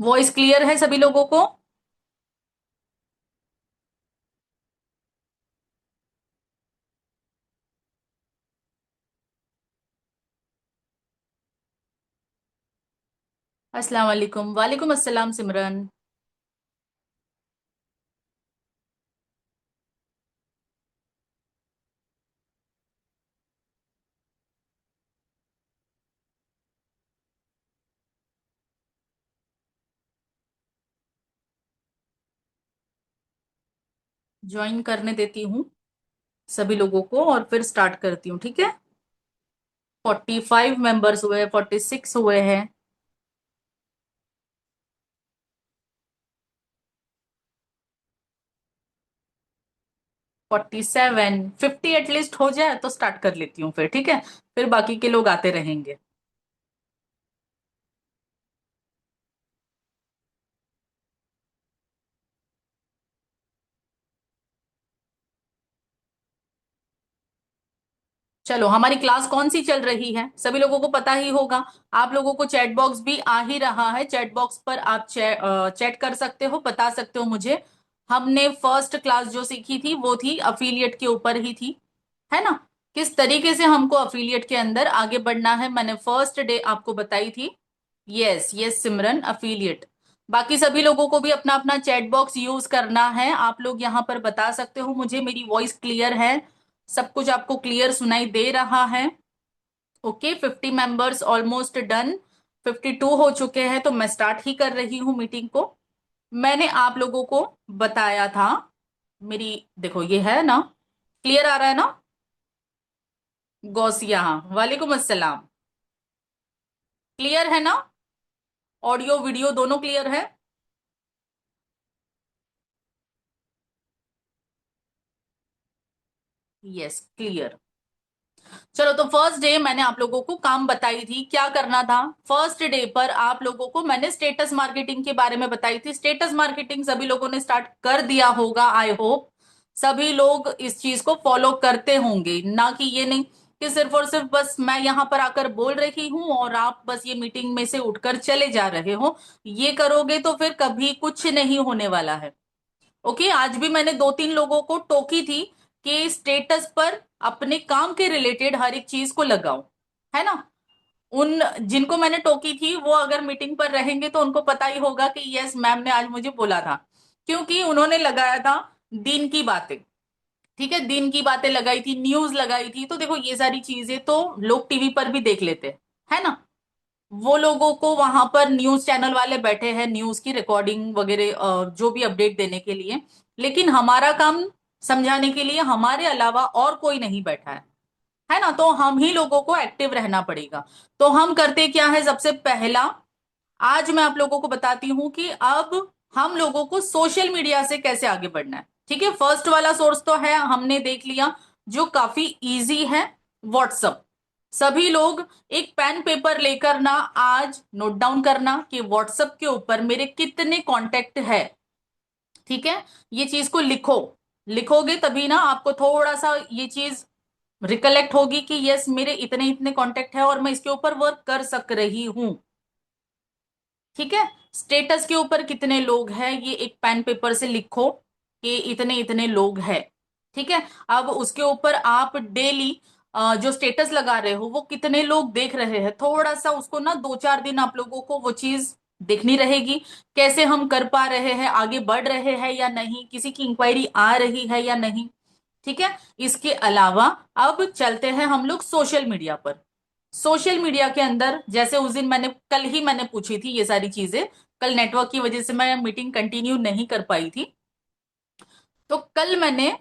Voice clear है सभी लोगों को? अस्सलाम वालेकुम। वालेकुम अस्सलाम सिमरन। ज्वाइन करने देती हूँ सभी लोगों को और फिर स्टार्ट करती हूँ, ठीक है। 45 मेंबर्स हुए, 46 हुए हैं। 47, 50 एटलीस्ट हो जाए तो स्टार्ट कर लेती हूँ फिर, ठीक है। फिर बाकी के लोग आते रहेंगे। चलो, हमारी क्लास कौन सी चल रही है सभी लोगों को पता ही होगा। आप लोगों को चैट बॉक्स भी आ ही रहा है। चैट बॉक्स पर आप चैट कर सकते हो, बता सकते हो मुझे। हमने फर्स्ट क्लास जो सीखी थी वो थी अफिलिएट के ऊपर ही थी, है ना। किस तरीके से हमको अफिलिएट के अंदर आगे बढ़ना है मैंने फर्स्ट डे आपको बताई थी। यस यस सिमरन, अफिलिएट। बाकी सभी लोगों को भी अपना अपना चैट बॉक्स यूज करना है। आप लोग यहाँ पर बता सकते हो मुझे मेरी वॉइस क्लियर है, सब कुछ आपको क्लियर सुनाई दे रहा है। Okay, 50 members almost done. 52 हो चुके हैं तो मैं स्टार्ट ही कर रही हूँ मीटिंग को। मैंने आप लोगों को बताया था। मेरी देखो ये है ना, क्लियर आ रहा है ना? गौसिया, वालेकुम अस्सलाम। क्लियर है ना? ऑडियो वीडियो दोनों क्लियर है? Yes, clear. चलो, तो फर्स्ट डे मैंने आप लोगों को काम बताई थी क्या करना था। फर्स्ट डे पर आप लोगों को मैंने स्टेटस मार्केटिंग के बारे में बताई थी। स्टेटस मार्केटिंग सभी लोगों ने स्टार्ट कर दिया होगा, आई होप। सभी लोग इस चीज को फॉलो करते होंगे, ना कि ये नहीं कि सिर्फ और सिर्फ बस मैं यहां पर आकर बोल रही हूं और आप बस ये मीटिंग में से उठकर चले जा रहे हो। ये करोगे तो फिर कभी कुछ नहीं होने वाला है। ओके, आज भी मैंने दो तीन लोगों को टोकी थी कि स्टेटस पर अपने काम के रिलेटेड हर एक चीज को लगाओ, है ना। उन जिनको मैंने टोकी थी वो अगर मीटिंग पर रहेंगे तो उनको पता ही होगा कि यस मैम ने आज मुझे बोला था, क्योंकि उन्होंने लगाया था दिन की बातें। ठीक है, दिन की बातें लगाई थी, न्यूज लगाई थी। तो देखो ये सारी चीजें तो लोग टीवी पर भी देख लेते हैं, है ना। वो लोगों को वहां पर न्यूज चैनल वाले बैठे हैं न्यूज की रिकॉर्डिंग वगैरह जो भी अपडेट देने के लिए। लेकिन हमारा काम समझाने के लिए हमारे अलावा और कोई नहीं बैठा है ना। तो हम ही लोगों को एक्टिव रहना पड़ेगा। तो हम करते क्या है, सबसे पहला आज मैं आप लोगों को बताती हूं कि अब हम लोगों को सोशल मीडिया से कैसे आगे बढ़ना है। ठीक है, फर्स्ट वाला सोर्स तो है, हमने देख लिया, जो काफी इजी है, व्हाट्सअप। सभी लोग एक पेन पेपर लेकर ना आज नोट डाउन करना कि व्हाट्सएप के ऊपर मेरे कितने कांटेक्ट है। ठीक है, ये चीज को लिखो। लिखोगे तभी ना आपको थोड़ा सा ये चीज रिकलेक्ट होगी कि यस मेरे इतने इतने कांटेक्ट है और मैं इसके ऊपर वर्क कर सक रही हूं। ठीक है, स्टेटस के ऊपर कितने लोग हैं ये एक पेन पेपर से लिखो कि इतने इतने लोग हैं। ठीक है, अब उसके ऊपर आप डेली जो स्टेटस लगा रहे हो वो कितने लोग देख रहे हैं, थोड़ा सा उसको ना 2 4 दिन आप लोगों को वो चीज देखनी रहेगी। कैसे हम कर पा रहे हैं, आगे बढ़ रहे हैं या नहीं, किसी की इंक्वायरी आ रही है या नहीं। ठीक है, इसके अलावा अब चलते हैं हम लोग सोशल मीडिया पर। सोशल मीडिया के अंदर जैसे उस दिन मैंने कल ही मैंने पूछी थी ये सारी चीजें। कल नेटवर्क की वजह से मैं मीटिंग कंटिन्यू नहीं कर पाई थी। तो कल मैंने,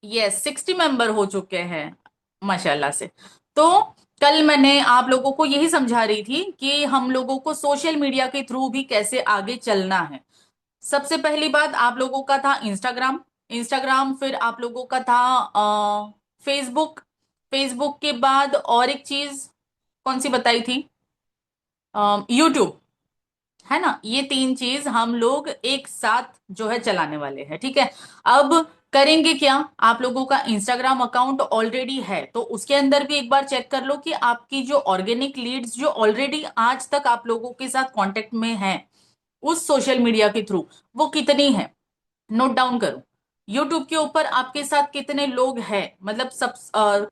यस 60 मेंबर हो चुके हैं माशाल्लाह से। तो कल मैंने आप लोगों को यही समझा रही थी कि हम लोगों को सोशल मीडिया के थ्रू भी कैसे आगे चलना है। सबसे पहली बात आप लोगों का था इंस्टाग्राम। इंस्टाग्राम, फिर आप लोगों का था फेसबुक। फेसबुक के बाद और एक चीज कौन सी बताई थी, यूट्यूब, है ना। ये तीन चीज हम लोग एक साथ जो है चलाने वाले हैं, ठीक है। अब करेंगे क्या, आप लोगों का इंस्टाग्राम अकाउंट ऑलरेडी है तो उसके अंदर भी एक बार चेक कर लो कि आपकी जो ऑर्गेनिक लीड्स जो ऑलरेडी आज तक आप लोगों के साथ कांटेक्ट में है, उस सोशल मीडिया के थ्रू, वो कितनी है, नोट डाउन करो। यूट्यूब के ऊपर आपके साथ कितने लोग हैं, मतलब सब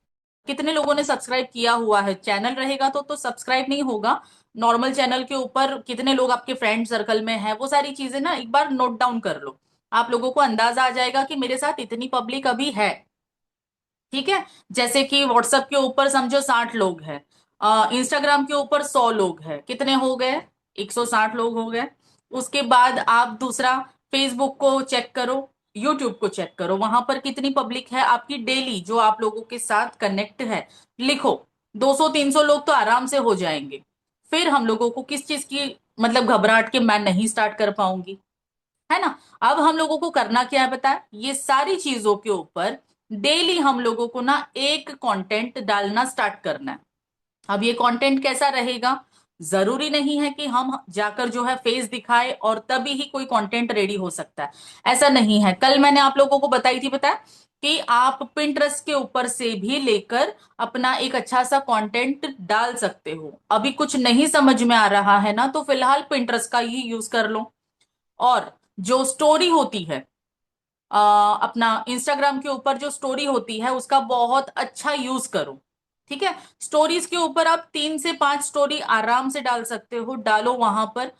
कितने लोगों ने सब्सक्राइब किया हुआ है, चैनल रहेगा तो सब्सक्राइब नहीं होगा। नॉर्मल चैनल के ऊपर कितने लोग आपके फ्रेंड सर्कल में हैं, वो सारी चीजें ना एक बार नोट डाउन कर लो। आप लोगों को अंदाजा आ जाएगा कि मेरे साथ इतनी पब्लिक अभी है। ठीक है। जैसे कि व्हाट्सएप के ऊपर समझो 60 लोग हैं, इंस्टाग्राम के ऊपर 100 लोग हैं, कितने हो गए, 160 लोग हो गए। उसके बाद आप दूसरा फेसबुक को चेक करो, यूट्यूब को चेक करो, वहां पर कितनी पब्लिक है आपकी डेली जो आप लोगों के साथ कनेक्ट है। लिखो, 200-300 लोग तो आराम से हो जाएंगे। फिर हम लोगों को किस चीज की मतलब घबराहट के मैं नहीं स्टार्ट कर पाऊंगी, है ना। अब हम लोगों को करना क्या है बताए, ये सारी चीजों के ऊपर डेली हम लोगों को ना एक कंटेंट डालना स्टार्ट करना है। अब ये कंटेंट कैसा रहेगा, जरूरी नहीं है कि हम जाकर जो है फेस दिखाए और तभी ही कोई कंटेंट रेडी हो सकता है। ऐसा नहीं है। कल मैंने आप लोगों को बताई थी, पता है, कि आप पिंटरेस्ट के ऊपर से भी लेकर अपना एक अच्छा सा कंटेंट डाल सकते हो। अभी कुछ नहीं समझ में आ रहा है ना, तो फिलहाल पिंटरेस्ट का ही यूज कर लो। और जो स्टोरी होती है, अपना इंस्टाग्राम के ऊपर जो स्टोरी होती है उसका बहुत अच्छा यूज करो। ठीक है। स्टोरीज के ऊपर आप 3 से 5 स्टोरी आराम से डाल सकते हो, डालो वहां पर।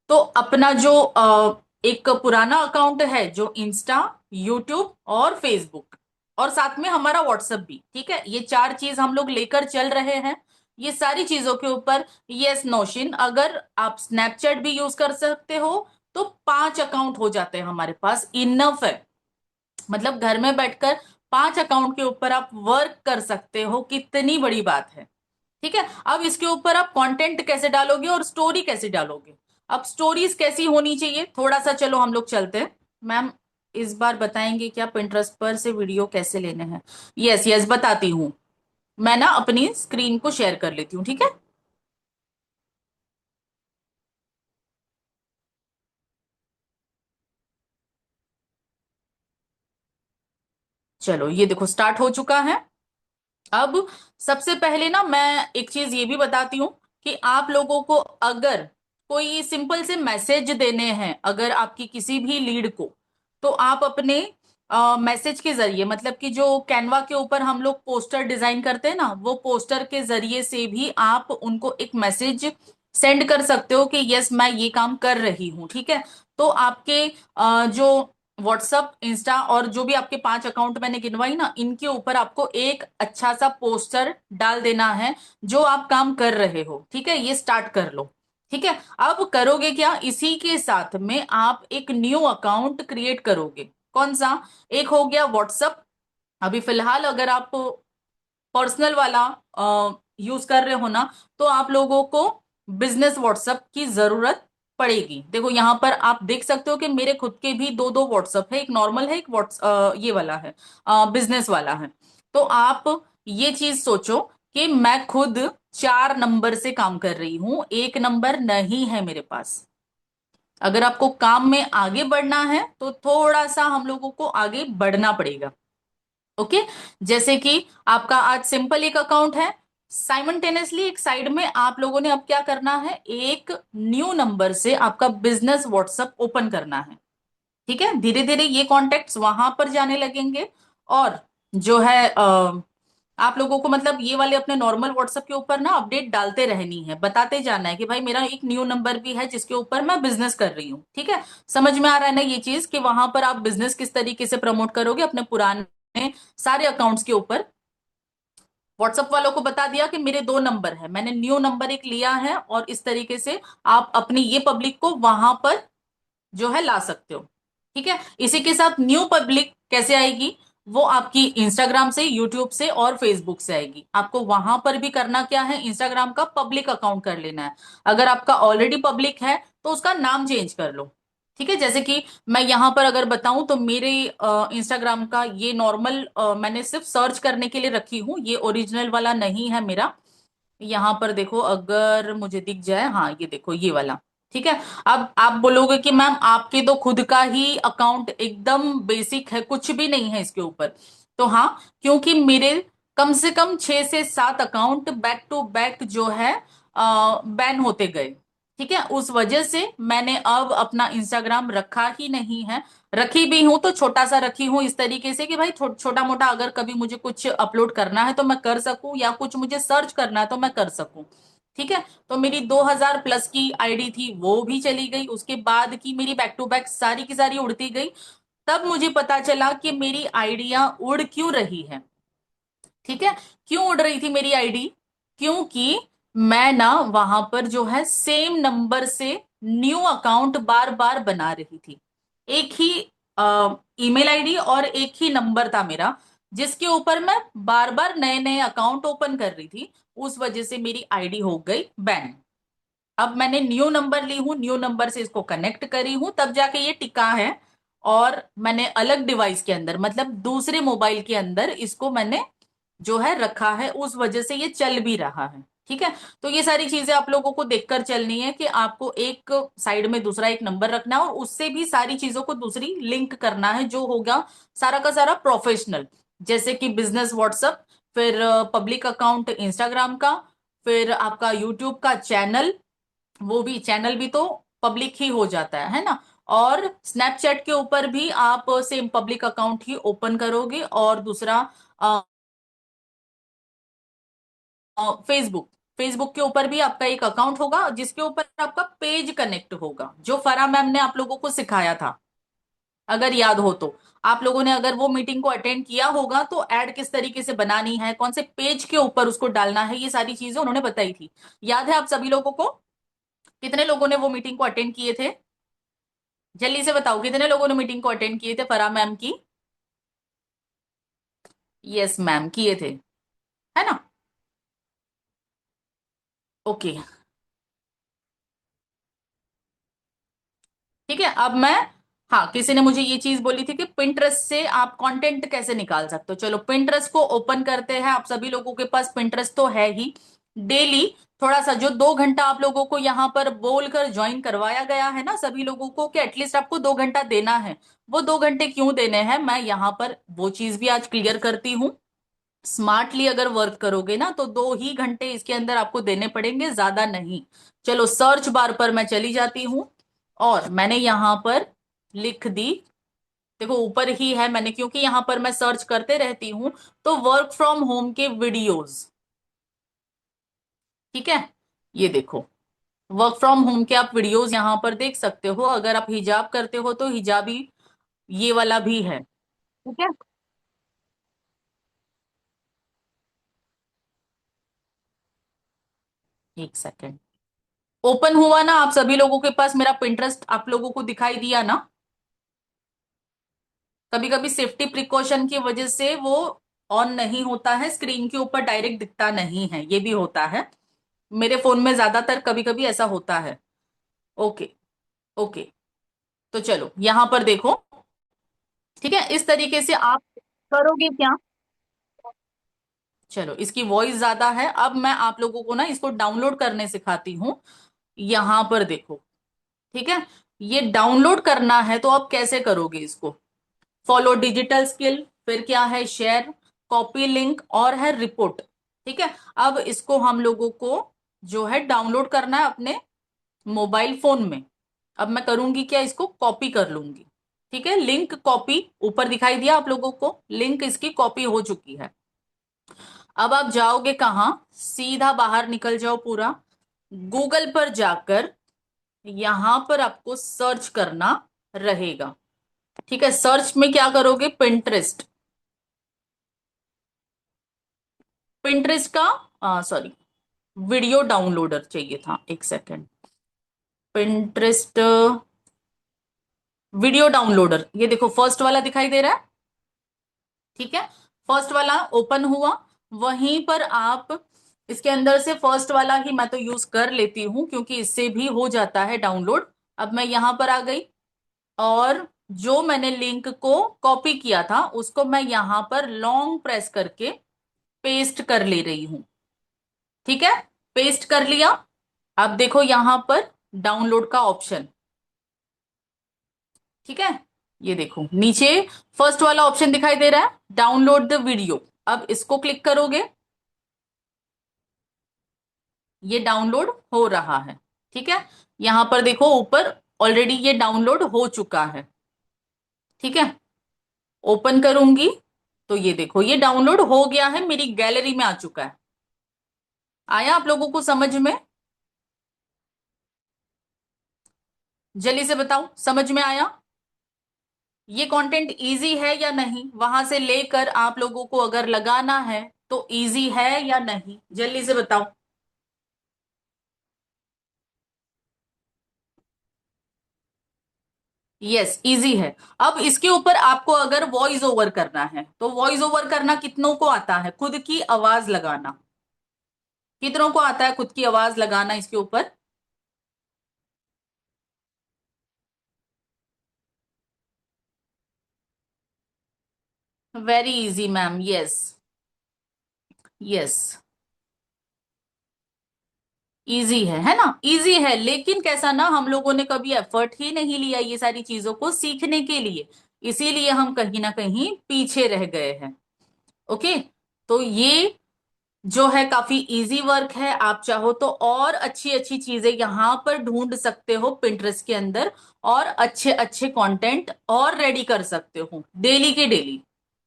तो अपना जो एक पुराना अकाउंट है जो इंस्टा, यूट्यूब और फेसबुक, और साथ में हमारा व्हाट्सएप भी, ठीक है, ये 4 चीज हम लोग लेकर चल रहे हैं। ये सारी चीजों के ऊपर, यस नौशिन, अगर आप स्नैपचैट भी यूज कर सकते हो तो 5 अकाउंट हो जाते हैं हमारे पास, इनफ है। मतलब घर में बैठकर 5 अकाउंट के ऊपर आप वर्क कर सकते हो, कितनी बड़ी बात है। ठीक है। अब इसके ऊपर आप कंटेंट कैसे डालोगे और स्टोरी कैसे डालोगे। अब स्टोरीज कैसी होनी चाहिए, थोड़ा सा चलो हम लोग चलते हैं। मैम इस बार बताएंगे क्या पिंटरेस्ट पर से वीडियो कैसे लेने हैं। यस यस बताती हूँ। मैं ना अपनी स्क्रीन को शेयर कर लेती हूँ, ठीक है। चलो ये देखो स्टार्ट हो चुका है। अब सबसे पहले ना मैं एक चीज ये भी बताती हूँ कि आप लोगों को अगर कोई सिंपल से मैसेज देने हैं अगर आपकी किसी भी लीड को, तो आप अपने मैसेज के जरिए, मतलब कि जो कैनवा के ऊपर हम लोग पोस्टर डिजाइन करते हैं ना, वो पोस्टर के जरिए से भी आप उनको एक मैसेज सेंड कर सकते हो कि यस मैं ये काम कर रही हूँ। ठीक है। तो आपके जो व्हाट्सअप, इंस्टा और जो भी आपके 5 अकाउंट मैंने गिनवाई ना, इनके ऊपर आपको एक अच्छा सा पोस्टर डाल देना है जो आप काम कर रहे हो। ठीक है, ये स्टार्ट कर लो। ठीक है। अब करोगे क्या, इसी के साथ में आप एक न्यू अकाउंट क्रिएट करोगे। कौन सा, एक हो गया व्हाट्सअप। अभी फिलहाल अगर आप पर्सनल वाला यूज कर रहे हो ना, तो आप लोगों को बिजनेस व्हाट्सएप की जरूरत पड़ेगी। देखो यहाँ पर आप देख सकते हो कि मेरे खुद के भी दो दो व्हाट्सएप है, एक नॉर्मल है, एक ये वाला है, बिजनेस वाला है। तो आप ये चीज सोचो कि मैं खुद 4 नंबर से काम कर रही हूं, एक नंबर नहीं है मेरे पास। अगर आपको काम में आगे बढ़ना है तो थोड़ा सा हम लोगों को आगे बढ़ना पड़ेगा। ओके। जैसे कि आपका आज सिंपल एक अकाउंट है, साइमल्टेनियसली एक साइड में आप लोगों ने अब क्या करना है, एक न्यू नंबर से आपका बिजनेस व्हाट्सएप ओपन करना है। ठीक है। धीरे धीरे ये कॉन्टेक्ट्स वहां पर जाने लगेंगे। और जो है आप लोगों को मतलब ये वाले अपने नॉर्मल व्हाट्सएप के ऊपर ना अपडेट डालते रहनी है, बताते जाना है कि भाई मेरा एक न्यू नंबर भी है जिसके ऊपर मैं बिजनेस कर रही हूँ। ठीक है। समझ में आ रहा है ना ये चीज कि वहां पर आप बिजनेस किस तरीके से प्रमोट करोगे अपने पुराने सारे अकाउंट्स के ऊपर। व्हाट्सएप वालों को बता दिया कि मेरे 2 नंबर है, मैंने न्यू नंबर एक लिया है, और इस तरीके से आप अपनी ये पब्लिक को वहां पर जो है ला सकते हो। ठीक है। इसी के साथ न्यू पब्लिक कैसे आएगी, वो आपकी इंस्टाग्राम से, यूट्यूब से और फेसबुक से आएगी। आपको वहां पर भी करना क्या है, इंस्टाग्राम का पब्लिक अकाउंट कर लेना है। अगर आपका ऑलरेडी पब्लिक है तो उसका नाम चेंज कर लो। ठीक है। जैसे कि मैं यहां पर अगर बताऊं तो मेरे इंस्टाग्राम का ये नॉर्मल मैंने सिर्फ सर्च करने के लिए रखी हूँ, ये ओरिजिनल वाला नहीं है मेरा। यहाँ पर देखो अगर मुझे दिख जाए, हाँ ये देखो ये वाला। ठीक है। अब आप बोलोगे कि मैम आपके तो खुद का ही अकाउंट एकदम बेसिक है, कुछ भी नहीं है इसके ऊपर। तो हाँ, क्योंकि मेरे कम से कम 6 से 7 अकाउंट बैक टू बैक जो है बैन होते गए। ठीक है, उस वजह से मैंने अब अपना इंस्टाग्राम रखा ही नहीं है। रखी भी हूं तो छोटा सा रखी हूं, इस तरीके से कि भाई छोटा मोटा अगर कभी मुझे कुछ अपलोड करना है तो मैं कर सकूं, या कुछ मुझे सर्च करना है तो मैं कर सकूं। ठीक है, तो मेरी 2000 प्लस की आईडी थी वो भी चली गई, उसके बाद की मेरी बैक टू बैक सारी की सारी उड़ती गई। तब मुझे पता चला कि मेरी आइडिया उड़ क्यों रही है। ठीक है, क्यों उड़ रही थी मेरी आईडी? क्योंकि मैं ना वहां पर जो है सेम नंबर से न्यू अकाउंट बार बार बना रही थी। एक ही ईमेल आईडी और एक ही नंबर था मेरा, जिसके ऊपर मैं बार बार नए नए अकाउंट ओपन कर रही थी। उस वजह से मेरी आईडी हो गई बैन। अब मैंने न्यू नंबर ली हूं, न्यू नंबर से इसको कनेक्ट करी हूं, तब जाके ये टिका है। और मैंने अलग डिवाइस के अंदर, मतलब दूसरे मोबाइल के अंदर इसको मैंने जो है रखा है, उस वजह से ये चल भी रहा है। ठीक है, तो ये सारी चीजें आप लोगों को देखकर चलनी है कि आपको एक साइड में दूसरा एक नंबर रखना है और उससे भी सारी चीजों को दूसरी लिंक करना है, जो होगा सारा का सारा प्रोफेशनल। जैसे कि बिजनेस व्हाट्सएप, फिर पब्लिक अकाउंट इंस्टाग्राम का, फिर आपका यूट्यूब का चैनल, वो भी चैनल भी तो पब्लिक ही हो जाता है ना। और स्नैपचैट के ऊपर भी आप सेम पब्लिक अकाउंट ही ओपन करोगे। और दूसरा फेसबुक, फेसबुक के ऊपर भी आपका एक अकाउंट होगा जिसके ऊपर आपका पेज कनेक्ट होगा, जो फरा मैम ने आप लोगों को सिखाया था, अगर याद हो तो। आप लोगों ने अगर वो मीटिंग को अटेंड किया होगा तो ऐड किस तरीके से बनानी है, कौन से पेज के ऊपर उसको डालना है, ये सारी चीजें उन्होंने बताई थी। याद है आप सभी लोगों को? कितने लोगों ने वो मीटिंग को अटेंड किए थे? जल्दी से बताओ, कितने लोगों ने मीटिंग को अटेंड किए थे फरा मैम की? यस मैम, किए थे, है ना? ओके। ठीक है, अब मैं, हाँ, किसी ने मुझे ये चीज बोली थी कि पिंटरेस्ट से आप कंटेंट कैसे निकाल सकते हो। चलो पिंटरेस्ट को ओपन करते हैं। आप सभी लोगों के पास पिंटरेस्ट तो है ही। डेली थोड़ा सा, जो 2 घंटा आप लोगों को यहाँ पर बोलकर ज्वाइन करवाया गया है ना सभी लोगों को, कि एटलीस्ट आपको 2 घंटा देना है, वो 2 घंटे क्यों देने हैं, मैं यहाँ पर वो चीज भी आज क्लियर करती हूँ। स्मार्टली अगर वर्क करोगे ना तो 2 ही घंटे इसके अंदर आपको देने पड़ेंगे, ज्यादा नहीं। चलो सर्च बार पर मैं चली जाती हूँ और मैंने यहां पर लिख दी। देखो ऊपर ही है मैंने, क्योंकि यहां पर मैं सर्च करते रहती हूँ। तो वर्क फ्रॉम होम के वीडियोस, ठीक है, ये देखो, वर्क फ्रॉम होम के आप वीडियोस यहां पर देख सकते हो। अगर आप हिजाब करते हो तो हिजाबी ये वाला भी है। ठीक है, एक सेकेंड। ओपन हुआ ना आप सभी लोगों के पास? मेरा पिंटरेस्ट आप लोगों को दिखाई दिया ना? कभी कभी सेफ्टी प्रिकॉशन की वजह से वो ऑन नहीं होता है, स्क्रीन के ऊपर डायरेक्ट दिखता नहीं है, ये भी होता है। मेरे फोन में ज्यादातर कभी कभी ऐसा होता है। ओके, ओके, तो चलो यहां पर देखो। ठीक है, इस तरीके से आप करोगे क्या? चलो, इसकी वॉइस ज्यादा है, अब मैं आप लोगों को ना इसको डाउनलोड करने सिखाती हूँ। यहां पर देखो। ठीक है, ये डाउनलोड करना है तो आप कैसे करोगे इसको? फॉलो डिजिटल स्किल, फिर क्या है, शेयर, कॉपी लिंक, और है रिपोर्ट। ठीक है, अब इसको हम लोगों को जो है डाउनलोड करना है अपने मोबाइल फोन में। अब मैं करूंगी क्या, इसको कॉपी कर लूंगी। ठीक है, लिंक कॉपी ऊपर दिखाई दिया आप लोगों को, लिंक इसकी कॉपी हो चुकी है। अब आप जाओगे कहाँ? सीधा बाहर निकल जाओ पूरा, गूगल पर जाकर यहां पर आपको सर्च करना रहेगा। ठीक है, सर्च में क्या करोगे? पिंटरेस्ट, पिंटरेस्ट का सॉरी, वीडियो डाउनलोडर चाहिए था, एक सेकेंड। पिंटरेस्ट वीडियो डाउनलोडर, ये देखो फर्स्ट वाला दिखाई दे रहा है। ठीक है, फर्स्ट वाला ओपन हुआ। वहीं पर आप इसके अंदर से फर्स्ट वाला ही मैं तो यूज कर लेती हूँ, क्योंकि इससे भी हो जाता है डाउनलोड। अब मैं यहां पर आ गई और जो मैंने लिंक को कॉपी किया था उसको मैं यहां पर लॉन्ग प्रेस करके पेस्ट कर ले रही हूं। ठीक है, पेस्ट कर लिया। अब देखो यहां पर डाउनलोड का ऑप्शन। ठीक है, ये देखो नीचे फर्स्ट वाला ऑप्शन दिखाई दे रहा है, डाउनलोड द वीडियो। अब इसको क्लिक करोगे, ये डाउनलोड हो रहा है। ठीक है, यहां पर देखो ऊपर ऑलरेडी ये डाउनलोड हो चुका है। ठीक है, ओपन करूंगी तो ये देखो ये डाउनलोड हो गया है, मेरी गैलरी में आ चुका है। आया आप लोगों को समझ में? जल्दी से बताओ, समझ में आया? ये कंटेंट इजी है या नहीं? वहां से लेकर आप लोगों को अगर लगाना है तो इजी है या नहीं, जल्दी से बताओ। यस, इजी है। अब इसके ऊपर आपको अगर वॉइस ओवर करना है तो वॉइस ओवर करना कितनों को आता है? खुद की आवाज लगाना कितनों को आता है? खुद की आवाज लगाना इसके ऊपर? Very easy ma'am, yes. Yes, easy है ना? इजी है, लेकिन कैसा ना, हम लोगों ने कभी एफर्ट ही नहीं लिया ये सारी चीजों को सीखने के लिए, इसीलिए हम कहीं ना कहीं पीछे रह गए हैं। ओके, तो ये जो है काफी इजी वर्क है। आप चाहो तो और अच्छी अच्छी चीजें यहां पर ढूंढ सकते हो पिंटरेस्ट के अंदर, और अच्छे अच्छे कंटेंट और रेडी कर सकते हो डेली के डेली।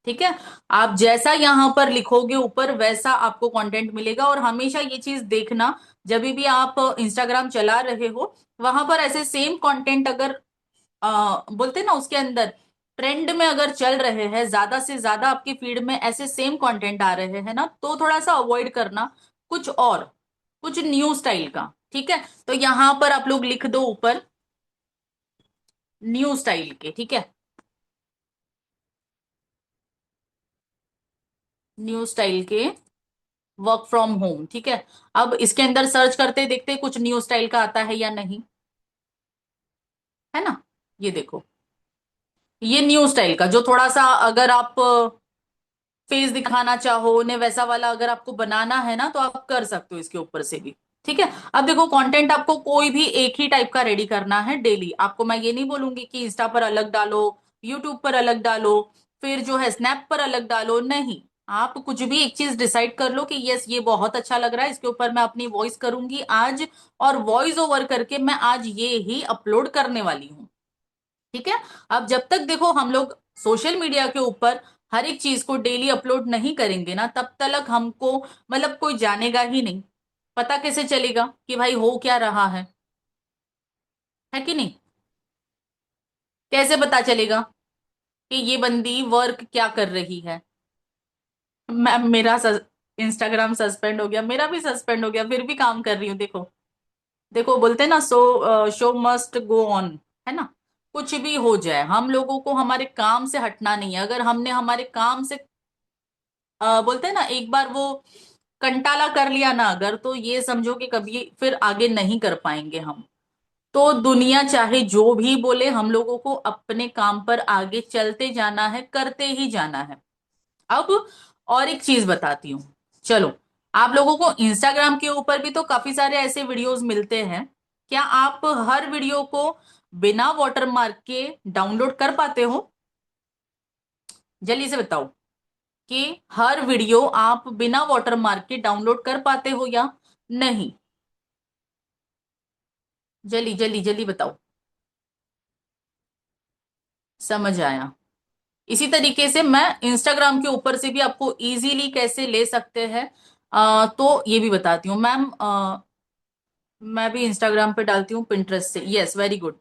ठीक है, आप जैसा यहां पर लिखोगे ऊपर वैसा आपको कंटेंट मिलेगा। और हमेशा ये चीज देखना, जब भी आप इंस्टाग्राम चला रहे हो वहां पर ऐसे सेम कंटेंट अगर बोलते ना उसके अंदर ट्रेंड में अगर चल रहे हैं, ज्यादा से ज्यादा आपकी फीड में ऐसे सेम कंटेंट आ रहे हैं ना, तो थोड़ा सा अवॉइड करना, कुछ और, कुछ न्यू स्टाइल का। ठीक है, तो यहां पर आप लोग लिख दो ऊपर न्यू स्टाइल के। ठीक है, न्यू स्टाइल के वर्क फ्रॉम होम। ठीक है, अब इसके अंदर सर्च करते देखते कुछ न्यू स्टाइल का आता है या नहीं, है ना? ये देखो, ये न्यू स्टाइल का जो थोड़ा सा, अगर आप फेस दिखाना चाहो उन्हें वैसा वाला अगर आपको बनाना है ना, तो आप कर सकते हो इसके ऊपर से भी। ठीक है, अब देखो कंटेंट आपको कोई भी एक ही टाइप का रेडी करना है डेली। आपको मैं ये नहीं बोलूंगी कि इंस्टा पर अलग डालो, यूट्यूब पर अलग डालो, फिर जो है स्नैप पर अलग डालो, नहीं। आप कुछ भी एक चीज डिसाइड कर लो कि यस ये बहुत अच्छा लग रहा है, इसके ऊपर मैं अपनी वॉइस करूंगी आज, और वॉइस ओवर करके मैं आज ये ही अपलोड करने वाली हूँ। ठीक है, अब जब तक देखो हम लोग सोशल मीडिया के ऊपर हर एक चीज को डेली अपलोड नहीं करेंगे ना, तब तक हमको मतलब कोई जानेगा ही नहीं। पता कैसे चलेगा कि भाई हो क्या रहा है कि नहीं? कैसे पता चलेगा कि ये बंदी वर्क क्या कर रही है? मैम मेरा इंस्टाग्राम सस्पेंड हो गया, मेरा भी सस्पेंड हो गया, फिर भी काम कर रही हूँ। देखो, देखो बोलते हैं ना, शो मस्ट गो ऑन, है ना? कुछ भी हो जाए हम लोगों को हमारे काम से हटना नहीं है। अगर हमने हमारे काम से बोलते हैं ना एक बार वो कंटाला कर लिया ना अगर, तो ये समझो कि कभी फिर आगे नहीं कर पाएंगे हम। तो दुनिया चाहे जो भी बोले, हम लोगों को अपने काम पर आगे चलते जाना है, करते ही जाना है। अब और एक चीज बताती हूँ, चलो। आप लोगों को इंस्टाग्राम के ऊपर भी तो काफी सारे ऐसे वीडियोस मिलते हैं, क्या आप हर वीडियो को बिना वाटरमार्क के डाउनलोड कर पाते हो? जल्दी से बताओ कि हर वीडियो आप बिना वाटरमार्क के डाउनलोड कर पाते हो या नहीं? जल्दी जल्दी जल्दी बताओ। समझ आया? इसी तरीके से मैं इंस्टाग्राम के ऊपर से भी आपको इजीली कैसे ले सकते हैं, तो ये भी बताती हूँ मैम। मैं भी इंस्टाग्राम पे डालती हूँ पिंटरेस्ट से। Yes, very good.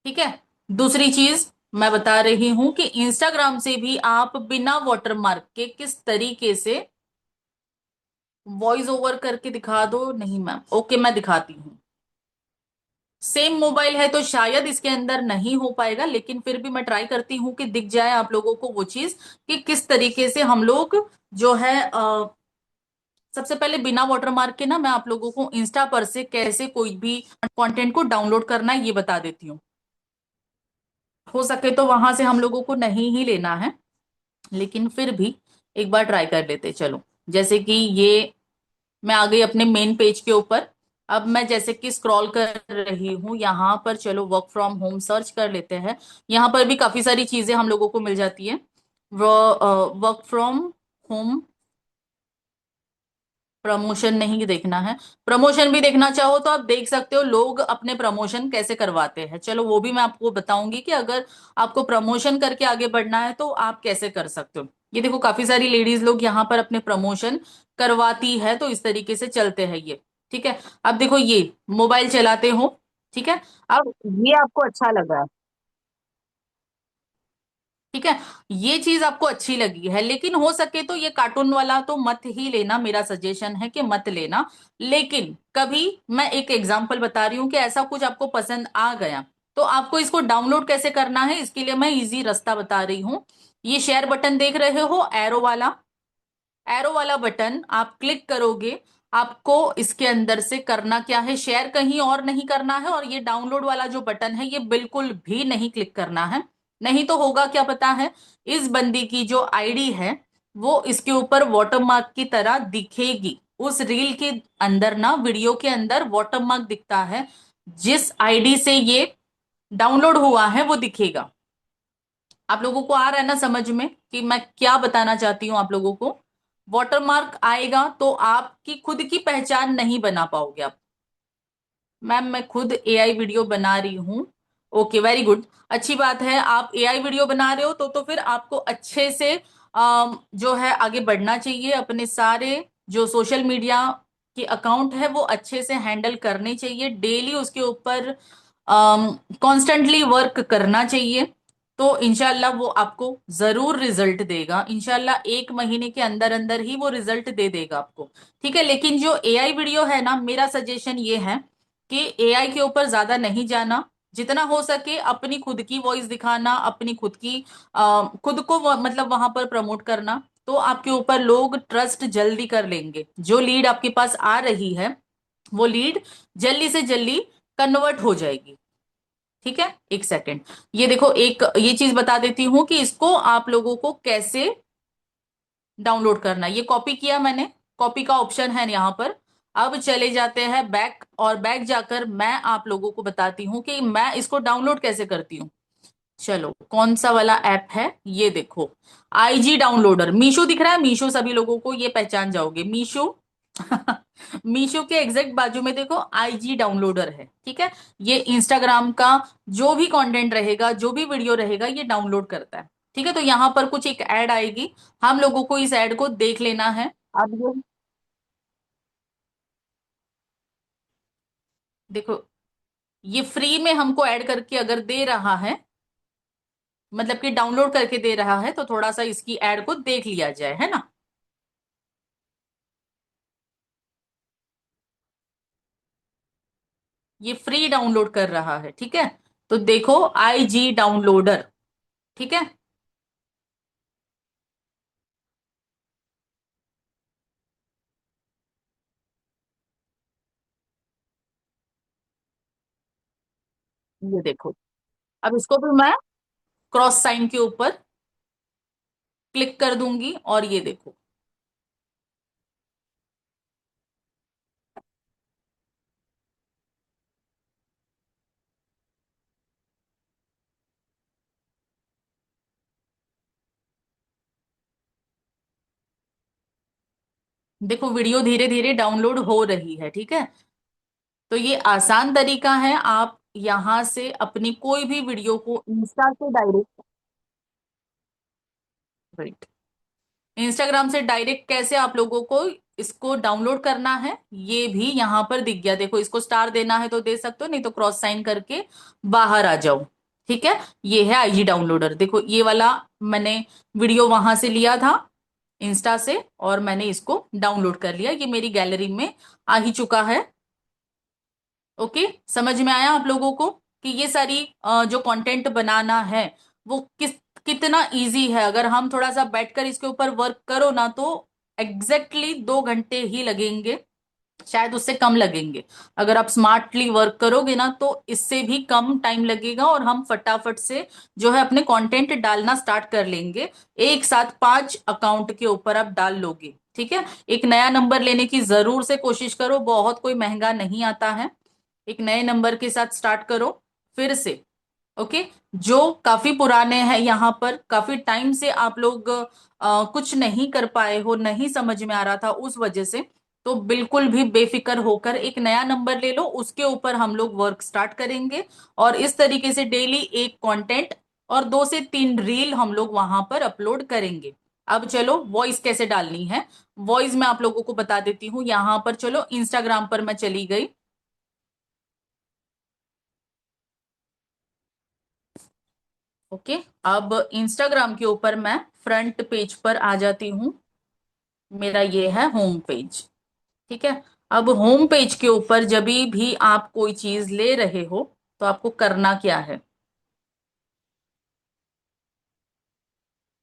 ठीक है, दूसरी चीज मैं बता रही हूं कि इंस्टाग्राम से भी आप बिना वाटरमार्क के किस तरीके से वॉइस ओवर करके दिखा दो। नहीं मैम, ओके मैं दिखाती हूँ। सेम मोबाइल है तो शायद इसके अंदर नहीं हो पाएगा, लेकिन फिर भी मैं ट्राई करती हूँ कि दिख जाए आप लोगों को वो चीज, कि किस तरीके से हम लोग जो है सबसे पहले बिना वाटरमार्क के ना, मैं आप लोगों को इंस्टा पर से कैसे कोई भी कंटेंट को डाउनलोड करना है ये बता देती हूँ। हो सके तो वहां से हम लोगों को नहीं ही लेना है, लेकिन फिर भी एक बार ट्राई कर लेते चलो। जैसे कि ये मैं आ गई अपने मेन पेज के ऊपर। अब मैं जैसे कि स्क्रॉल कर रही हूँ यहाँ पर, चलो वर्क फ्रॉम होम सर्च कर लेते हैं। यहाँ पर भी काफी सारी चीजें हम लोगों को मिल जाती है। वो वर्क फ्रॉम होम प्रमोशन नहीं देखना है। प्रमोशन भी देखना चाहो तो आप देख सकते हो लोग अपने प्रमोशन कैसे करवाते हैं, चलो वो भी मैं आपको बताऊंगी कि अगर आपको प्रमोशन करके आगे बढ़ना है तो आप कैसे कर सकते हो। ये देखो काफी सारी लेडीज लोग यहाँ पर अपने प्रमोशन करवाती है, तो इस तरीके से चलते हैं ये। ठीक है। अब देखो ये मोबाइल चलाते हो, ठीक है। अब ये आपको अच्छा लगा, ठीक है, ये चीज आपको अच्छी लगी है, लेकिन हो सके तो ये कार्टून वाला तो मत ही लेना, मेरा सजेशन है कि मत लेना। लेकिन कभी मैं एक एग्जांपल बता रही हूँ कि ऐसा कुछ आपको पसंद आ गया तो आपको इसको डाउनलोड कैसे करना है, इसके लिए मैं इजी रास्ता बता रही हूँ। ये शेयर बटन देख रहे हो, एरो वाला, एरो वाला बटन आप क्लिक करोगे। आपको इसके अंदर से करना क्या है, शेयर कहीं और नहीं करना है, और ये डाउनलोड वाला जो बटन है ये बिल्कुल भी नहीं क्लिक करना है। नहीं तो होगा क्या पता है, इस बंदी की जो आईडी है वो इसके ऊपर वाटरमार्क की तरह दिखेगी। उस रील के अंदर ना, वीडियो के अंदर वाटरमार्क दिखता है, जिस आईडी से ये डाउनलोड हुआ है वो दिखेगा। आप लोगों को आ रहा है ना समझ में कि मैं क्या बताना चाहती हूँ आप लोगों को। वाटरमार्क आएगा तो आपकी खुद की पहचान नहीं बना पाओगे आप। मैम मैं खुद एआई वीडियो बना रही हूँ। ओके, वेरी गुड, अच्छी बात है, आप एआई वीडियो बना रहे हो तो फिर आपको अच्छे से जो है आगे बढ़ना चाहिए। अपने सारे जो सोशल मीडिया के अकाउंट है वो अच्छे से हैंडल करने चाहिए, डेली उसके ऊपर कॉन्स्टेंटली वर्क करना चाहिए। तो इंशाल्लाह वो आपको जरूर रिजल्ट देगा, इंशाल्लाह 1 महीने के अंदर अंदर ही वो रिजल्ट दे देगा आपको। ठीक है, लेकिन जो एआई वीडियो है ना, मेरा सजेशन ये है कि एआई के ऊपर ज्यादा नहीं जाना। जितना हो सके अपनी खुद की वॉइस दिखाना, अपनी खुद की खुद को मतलब वहां पर प्रमोट करना, तो आपके ऊपर लोग ट्रस्ट जल्दी कर लेंगे। जो लीड आपके पास आ रही है वो लीड जल्दी से जल्दी कन्वर्ट हो जाएगी। ठीक है, एक सेकंड, ये देखो एक ये चीज बता देती हूँ कि इसको आप लोगों को कैसे डाउनलोड करना है। ये कॉपी किया मैंने, कॉपी का ऑप्शन है यहाँ पर। अब चले जाते हैं बैक, और बैक जाकर मैं आप लोगों को बताती हूँ कि मैं इसको डाउनलोड कैसे करती हूँ। चलो कौन सा वाला ऐप है, ये देखो, आईजी डाउनलोडर, मीशो दिख रहा है, मीशो सभी लोगों को ये पहचान जाओगे, मीशो। मीशो के एग्जैक्ट बाजू में देखो आईजी डाउनलोडर है, ठीक है। ये इंस्टाग्राम का जो भी कंटेंट रहेगा, जो भी वीडियो रहेगा, ये डाउनलोड करता है। ठीक है, तो यहां पर कुछ एक ऐड आएगी, हम लोगों को इस ऐड को देख लेना है। अब ये देखो, ये फ्री में हमको ऐड करके अगर दे रहा है, मतलब कि डाउनलोड करके दे रहा है, तो थोड़ा सा इसकी ऐड को देख लिया जाए, है ना। ये फ्री डाउनलोड कर रहा है, ठीक है। तो देखो आईजी डाउनलोडर, ठीक है। ये देखो, अब इसको भी मैं क्रॉस साइन के ऊपर क्लिक कर दूंगी, और ये देखो, देखो वीडियो धीरे धीरे डाउनलोड हो रही है, ठीक है। तो ये आसान तरीका है, आप यहां से अपनी कोई भी वीडियो को इंस्टा से डायरेक्ट, राइट, इंस्टाग्राम से डायरेक्ट कैसे आप लोगों को इसको डाउनलोड करना है ये भी यहां पर दिख गया। देखो इसको स्टार देना है तो दे सकते हो, नहीं तो क्रॉस साइन करके बाहर आ जाओ। ठीक है, ये है आईजी डाउनलोडर, देखो ये वाला मैंने वीडियो वहां से लिया था इंस्टा से, और मैंने इसको डाउनलोड कर लिया, ये मेरी गैलरी में आ ही चुका है। ओके, समझ में आया आप लोगों को कि ये सारी जो कंटेंट बनाना है वो कितना इजी है। अगर हम थोड़ा सा बैठकर इसके ऊपर वर्क करो ना तो एग्जैक्टली 2 घंटे ही लगेंगे, शायद उससे कम लगेंगे। अगर आप स्मार्टली वर्क करोगे ना तो इससे भी कम टाइम लगेगा, और हम फटाफट से जो है अपने कंटेंट डालना स्टार्ट कर लेंगे। एक साथ 5 अकाउंट के ऊपर आप डाल लोगे, ठीक है। एक नया नंबर लेने की जरूर से कोशिश करो, बहुत कोई महंगा नहीं आता है। एक नए नंबर के साथ स्टार्ट करो फिर से। ओके, जो काफी पुराने हैं, यहाँ पर काफी टाइम से आप लोग कुछ नहीं कर पाए हो, नहीं समझ में आ रहा था, उस वजह से तो बिल्कुल भी बेफिक्र होकर एक नया नंबर ले लो, उसके ऊपर हम लोग वर्क स्टार्ट करेंगे। और इस तरीके से डेली एक कंटेंट और 2 से 3 रील हम लोग वहां पर अपलोड करेंगे। अब चलो वॉइस कैसे डालनी है, वॉइस मैं आप लोगों को बता देती हूँ। यहां पर चलो इंस्टाग्राम पर मैं चली गई। ओके, अब इंस्टाग्राम के ऊपर मैं फ्रंट पेज पर आ जाती हूँ। मेरा ये है होम पेज। ठीक है। अब होम पेज के ऊपर जब भी आप कोई चीज ले रहे हो तो आपको करना क्या है,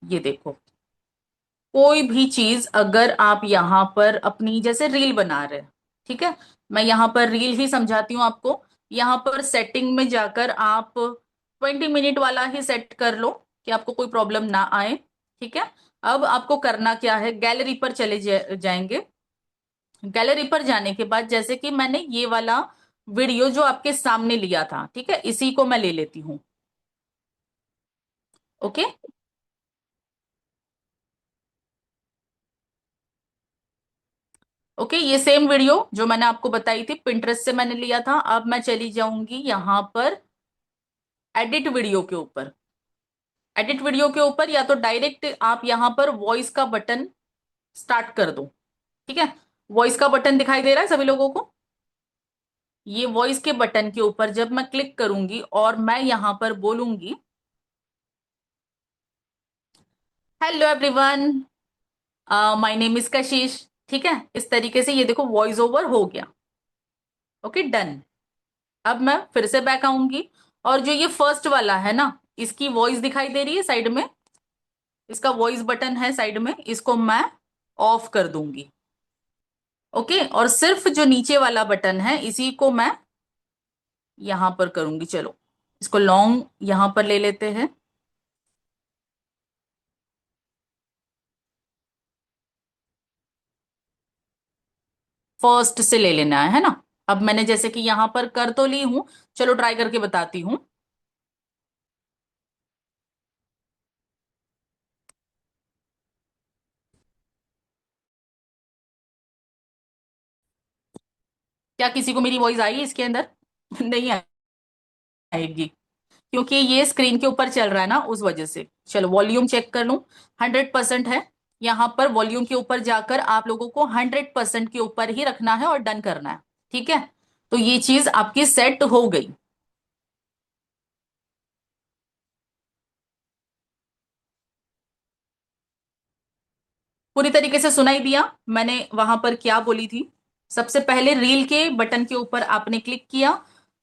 ये देखो। कोई भी चीज अगर आप यहाँ पर अपनी जैसे रील बना रहे हैं, ठीक है, मैं यहाँ पर रील ही समझाती हूँ आपको। यहाँ पर सेटिंग में जाकर आप 20 मिनट वाला ही सेट कर लो कि आपको कोई प्रॉब्लम ना आए। ठीक है। अब आपको करना क्या है, गैलरी पर चले जाएंगे। गैलरी पर जाने के बाद जैसे कि मैंने ये वाला वीडियो जो आपके सामने लिया था, ठीक है, इसी को मैं ले लेती हूँ। ओके। ओके, ये सेम वीडियो जो मैंने आपको बताई थी पिंटरेस्ट से मैंने लिया था। अब मैं चली जाऊंगी यहाँ पर एडिट वीडियो के ऊपर। एडिट वीडियो के ऊपर या तो डायरेक्ट आप यहाँ पर वॉइस का बटन स्टार्ट कर दो। ठीक है। वॉइस का बटन दिखाई दे रहा है सभी लोगों को। ये वॉइस के बटन के ऊपर जब मैं क्लिक करूंगी और मैं यहाँ पर बोलूंगी hello everyone, my name is कशिश। ठीक है, इस तरीके से ये देखो वॉइस ओवर हो गया। Okay, done. अब मैं फिर से बैक आऊंगी और जो ये फर्स्ट वाला है ना, इसकी वॉइस दिखाई दे रही है साइड में, इसका वॉइस बटन है साइड में, इसको मैं ऑफ कर दूंगी। ओके, और सिर्फ जो नीचे वाला बटन है इसी को मैं यहां पर करूंगी। चलो इसको लॉन्ग यहां पर ले लेते हैं। फर्स्ट से ले लेना है ना। अब मैंने जैसे कि यहां पर कर तो ली हूं, चलो ट्राई करके बताती हूँ। क्या किसी को मेरी वॉइस आई इसके अंदर? नहीं आएगी, क्योंकि ये स्क्रीन के ऊपर चल रहा है ना, उस वजह से। चलो वॉल्यूम चेक कर लूं। 100% है। यहां पर वॉल्यूम के ऊपर जाकर आप लोगों को 100% के ऊपर ही रखना है और डन करना है। ठीक है, तो ये चीज आपकी सेट हो गई। पूरी तरीके से सुनाई दिया मैंने वहां पर क्या बोली थी? सबसे पहले रील के बटन के ऊपर आपने क्लिक किया,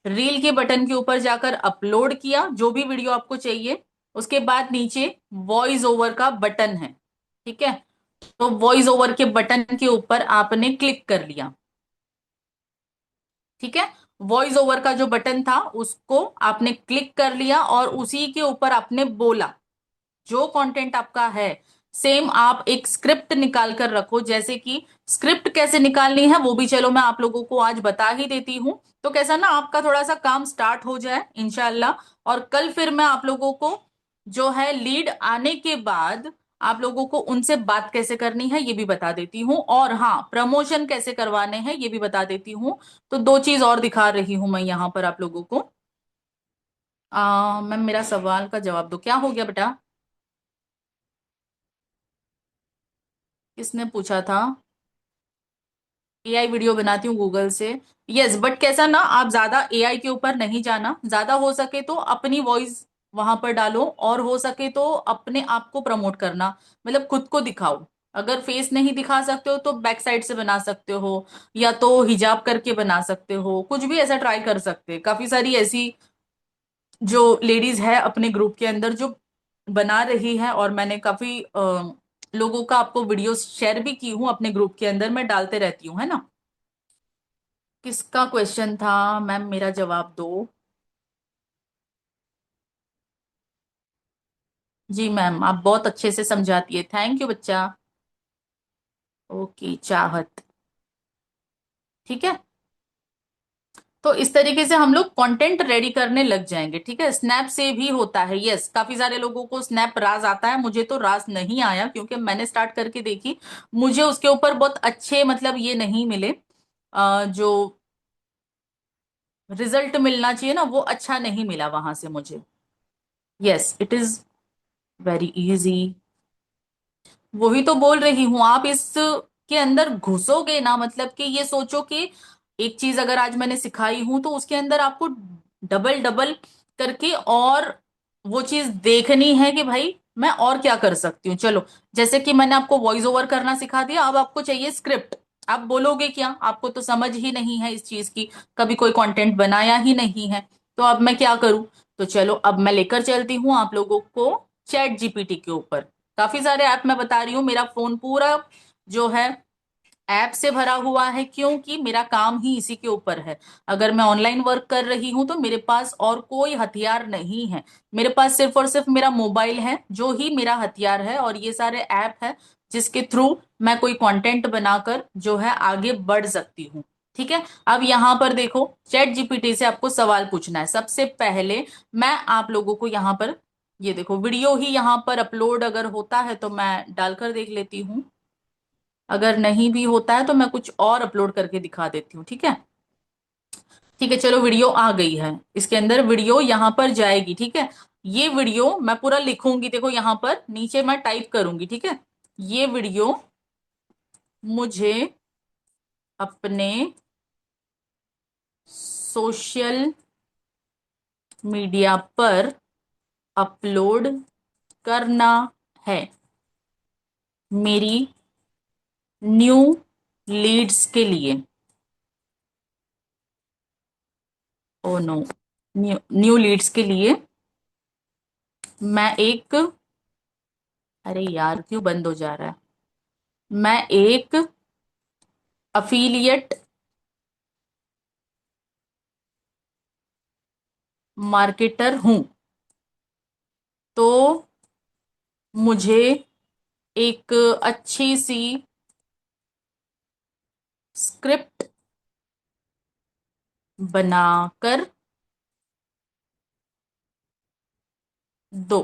रील के बटन के ऊपर जाकर अपलोड किया जो भी वीडियो आपको चाहिए। उसके बाद नीचे वॉइस ओवर का बटन है। ठीक है, तो वॉइस ओवर के बटन के ऊपर आपने क्लिक कर लिया। ठीक है, वॉइस ओवर का जो बटन था उसको आपने क्लिक कर लिया और उसी के ऊपर आपने बोला जो कंटेंट आपका है। सेम आप एक स्क्रिप्ट निकाल कर रखो, जैसे कि स्क्रिप्ट कैसे निकालनी है वो भी चलो मैं आप लोगों को आज बता ही देती हूँ। तो कैसा ना आपका थोड़ा सा काम स्टार्ट हो जाए इंशाल्लाह। और कल फिर मैं आप लोगों को जो है लीड आने के बाद आप लोगों को उनसे बात कैसे करनी है ये भी बता देती हूँ, और हाँ प्रमोशन कैसे करवाने हैं ये भी बता देती हूँ। तो 2 चीज और दिखा रही हूं मैं यहाँ पर आप लोगों को। मैम मेरा सवाल का जवाब दो, क्या हो गया बेटा? किसने पूछा था? एआई वीडियो बनाती हूँ गूगल से। यस, बट कैसा ना आप ज्यादा एआई के ऊपर नहीं जाना, ज्यादा हो सके तो अपनी वॉइस वहां पर डालो, और हो सके तो अपने आप को प्रमोट करना, मतलब खुद को दिखाओ। अगर फेस नहीं दिखा सकते हो तो बैक साइड से बना सकते हो, या तो हिजाब करके बना सकते हो, कुछ भी ऐसा ट्राई कर सकते हैं। काफी सारी ऐसी जो लेडीज है अपने ग्रुप के अंदर जो बना रही है, और मैंने काफी लोगों का आपको वीडियो शेयर भी की हूँ अपने ग्रुप के अंदर, मैं डालते रहती हूँ, है ना। किसका क्वेश्चन था मैम, मेरा जवाब दो। जी मैम, आप बहुत अच्छे से समझाती है, थैंक यू बच्चा। ओके, चाहत। ठीक है, तो इस तरीके से हम लोग कंटेंट रेडी करने लग जाएंगे। ठीक है, स्नैप से भी होता है। यस, काफी सारे लोगों को स्नैप राज आता है, मुझे तो राज नहीं आया क्योंकि मैंने स्टार्ट करके देखी, मुझे उसके ऊपर बहुत अच्छे मतलब ये नहीं मिले। जो रिजल्ट मिलना चाहिए ना वो अच्छा नहीं मिला वहां से मुझे। Yes, it is very easy. वही तो बोल रही हूँ, आप इस के अंदर घुसोगे ना, मतलब कि ये सोचो कि एक चीज अगर आज मैंने सिखाई हूं तो उसके अंदर आपको डबल डबल करके और वो चीज देखनी है कि भाई मैं और क्या कर सकती हूँ। चलो, जैसे कि मैंने आपको वॉइस ओवर करना सिखा दिया, अब आपको चाहिए स्क्रिप्ट। आप बोलोगे क्या, आपको तो समझ ही नहीं है इस चीज की, कभी कोई कंटेंट बनाया ही नहीं है, तो अब मैं क्या करूं। तो चलो, अब मैं लेकर चलती हूँ आप लोगों को चैट जीपीटी के ऊपर। काफी सारे ऐप मैं बता रही हूँ, मेरा फोन पूरा जो है ऐप से भरा हुआ है, क्योंकि मेरा काम ही इसी के ऊपर है। अगर मैं ऑनलाइन वर्क कर रही हूं तो मेरे पास और कोई हथियार नहीं है, मेरे पास सिर्फ और सिर्फ मेरा मोबाइल है जो ही मेरा हथियार है, और ये सारे ऐप है जिसके थ्रू मैं कोई कंटेंट बनाकर जो है आगे बढ़ सकती हूँ। ठीक है, अब यहाँ पर देखो, चैट जीपीटी से आपको सवाल पूछना है। सबसे पहले मैं आप लोगों को यहाँ पर, ये देखो वीडियो ही यहाँ पर अपलोड अगर होता है तो मैं डालकर देख लेती हूँ, अगर नहीं भी होता है तो मैं कुछ और अपलोड करके दिखा देती हूँ। ठीक है, ठीक है, चलो वीडियो आ गई है, इसके अंदर वीडियो यहाँ पर जाएगी। ठीक है, ये वीडियो मैं पूरा लिखूंगी, देखो यहाँ पर नीचे मैं टाइप करूंगी। ठीक है, ये वीडियो मुझे अपने सोशल मीडिया पर अपलोड करना है, मेरी न्यू लीड्स के लिए। Oh no, new new leads के लिए मैं एक, अरे यार क्यों बंद हो जा रहा है, मैं एक अफिलिएट मार्केटर हूं, तो मुझे एक अच्छी सी स्क्रिप्ट बनाकर दो।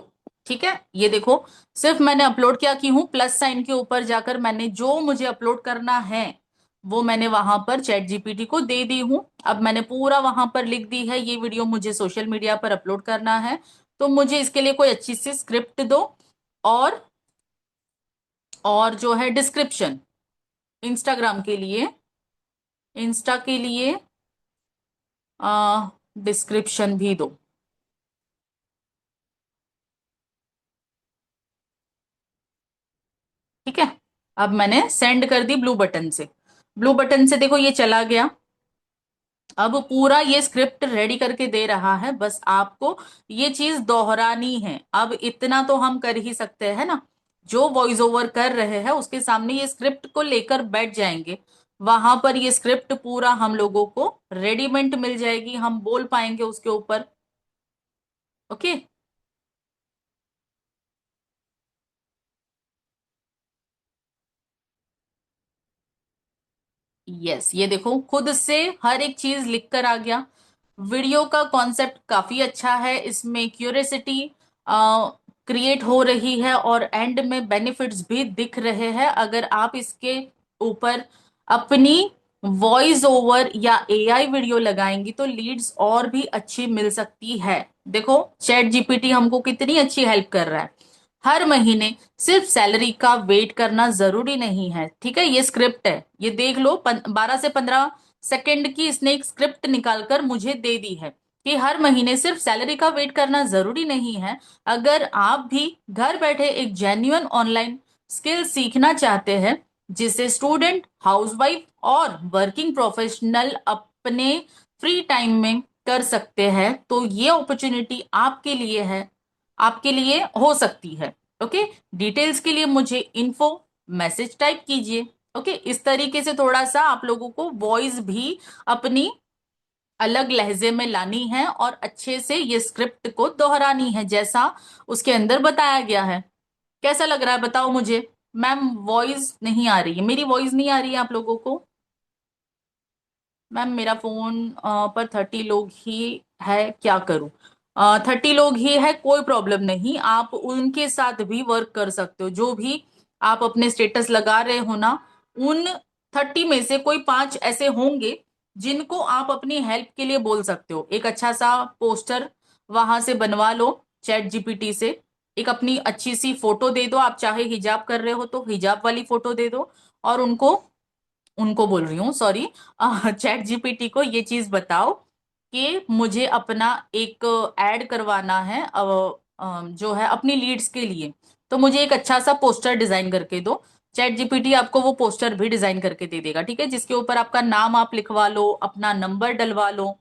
ठीक है, ये देखो, सिर्फ मैंने अपलोड क्या की हूं, प्लस साइन के ऊपर जाकर मैंने जो मुझे अपलोड करना है वो मैंने वहां पर चैट जीपीटी को दे दी हूं। अब मैंने पूरा वहां पर लिख दी है, ये वीडियो मुझे सोशल मीडिया पर अपलोड करना है, तो मुझे इसके लिए कोई अच्छी सी स्क्रिप्ट दो, और और जो है डिस्क्रिप्शन, इंस्टाग्राम के लिए, इंस्टा के लिए डिस्क्रिप्शन भी दो। ठीक है, अब मैंने सेंड कर दी ब्लू बटन से, ब्लू बटन से देखो ये चला गया। अब पूरा ये स्क्रिप्ट रेडी करके दे रहा है, बस आपको ये चीज दोहरानी है। अब इतना तो हम कर ही सकते हैं ना, जो वॉइस ओवर कर रहे हैं उसके सामने ये स्क्रिप्ट को लेकर बैठ जाएंगे, वहां पर ये स्क्रिप्ट पूरा हम लोगों को रेडीमेड मिल जाएगी, हम बोल पाएंगे उसके ऊपर। ओके, यस, ये देखो खुद से हर एक चीज लिख कर आ गया। वीडियो का कॉन्सेप्ट काफी अच्छा है, इसमें क्यूरियोसिटी क्रिएट हो रही है और एंड में बेनिफिट्स भी दिख रहे हैं। अगर आप इसके ऊपर अपनी वॉइस ओवर या एआई वीडियो लगाएंगी तो लीड्स और भी अच्छी मिल सकती है। देखो चैट जीपीटी हमको कितनी अच्छी हेल्प कर रहा है। हर महीने सिर्फ सैलरी का वेट करना जरूरी नहीं है। ठीक है, ये स्क्रिप्ट है, ये देख लो, 12 से 15 सेकंड की इसने एक स्क्रिप्ट निकालकर मुझे दे दी है कि हर महीने सिर्फ सैलरी का वेट करना जरूरी नहीं है। अगर आप भी घर बैठे एक जेन्युइन ऑनलाइन स्किल सीखना चाहते हैं, जिसे स्टूडेंट, हाउसवाइफ और वर्किंग प्रोफेशनल अपने फ्री टाइम में कर सकते हैं, तो ये अपॉर्चुनिटी आपके लिए है, आपके लिए हो सकती है। ओके, डिटेल्स के लिए मुझे इन्फो मैसेज टाइप कीजिए। ओके, इस तरीके से थोड़ा सा आप लोगों को वॉइस भी अपनी अलग लहजे में लानी है और अच्छे से ये स्क्रिप्ट को दोहरानी है जैसा उसके अंदर बताया गया है। कैसा लग रहा है बताओ मुझे। मैम वॉइस नहीं आ रही है, मेरी वॉइस नहीं आ रही है आप लोगों को। मैम मेरा फोन पर 30 लोग ही है, क्या करूं? 30 लोग ही है, कोई प्रॉब्लम नहीं, आप उनके साथ भी वर्क कर सकते हो। जो भी आप अपने स्टेटस लगा रहे हो ना, उन 30 में से कोई 5 ऐसे होंगे जिनको आप अपनी हेल्प के लिए बोल सकते हो। एक अच्छा सा पोस्टर वहां से बनवा लो, चैट जीपीटी से। एक अपनी अच्छी सी फोटो दे दो, आप चाहे हिजाब कर रहे हो तो हिजाब वाली फोटो दे दो, और उनको उनको बोल रही हूँ, सॉरी, चैट जीपीटी को ये चीज बताओ कि मुझे अपना एक ऐड करवाना है, जो है अपनी लीड्स के लिए, तो मुझे एक अच्छा सा पोस्टर डिजाइन करके दो। चैट जीपीटी आपको वो पोस्टर भी डिजाइन करके दे देगा, ठीक है, जिसके ऊपर आपका नाम आप लिखवा लो, अपना नंबर डलवा लो,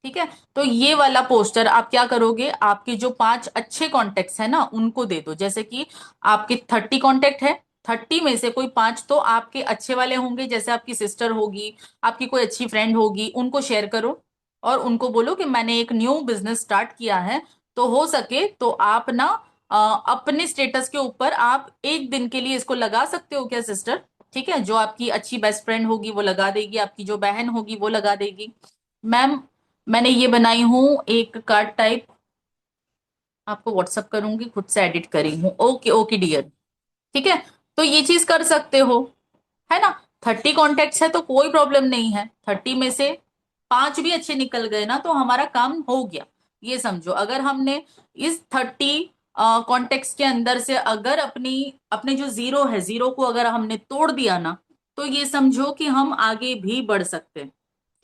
ठीक है। तो ये वाला पोस्टर आप क्या करोगे, आपके जो 5 अच्छे कॉन्टेक्ट्स है ना उनको दे दो। जैसे कि आपके 30 कॉन्टेक्ट है, 30 में से कोई 5 तो आपके अच्छे वाले होंगे, जैसे आपकी सिस्टर होगी, आपकी कोई अच्छी फ्रेंड होगी, उनको शेयर करो और उनको बोलो कि मैंने एक न्यू बिजनेस स्टार्ट किया है, तो हो सके तो आप ना अपने स्टेटस के ऊपर आप एक दिन के लिए इसको लगा सकते हो क्या सिस्टर? ठीक है, जो आपकी अच्छी बेस्ट फ्रेंड होगी वो लगा देगी, आपकी जो बहन होगी वो लगा देगी। मैम मैंने ये बनाई हूँ एक कार्ड टाइप, आपको व्हाट्सअप करूंगी, खुद से एडिट करी हूँ। ओके ओके डियर, ठीक है। तो ये चीज कर सकते हो, है ना। 30 कॉन्टेक्ट्स है तो कोई प्रॉब्लम नहीं है, 30 में से 5 भी अच्छे निकल गए ना तो हमारा काम हो गया। ये समझो, अगर हमने इस 30 कॉन्टेक्ट्स के अंदर से अगर अपने जो जीरो है, जीरो को अगर हमने तोड़ दिया ना, तो ये समझो कि हम आगे भी बढ़ सकते हैं,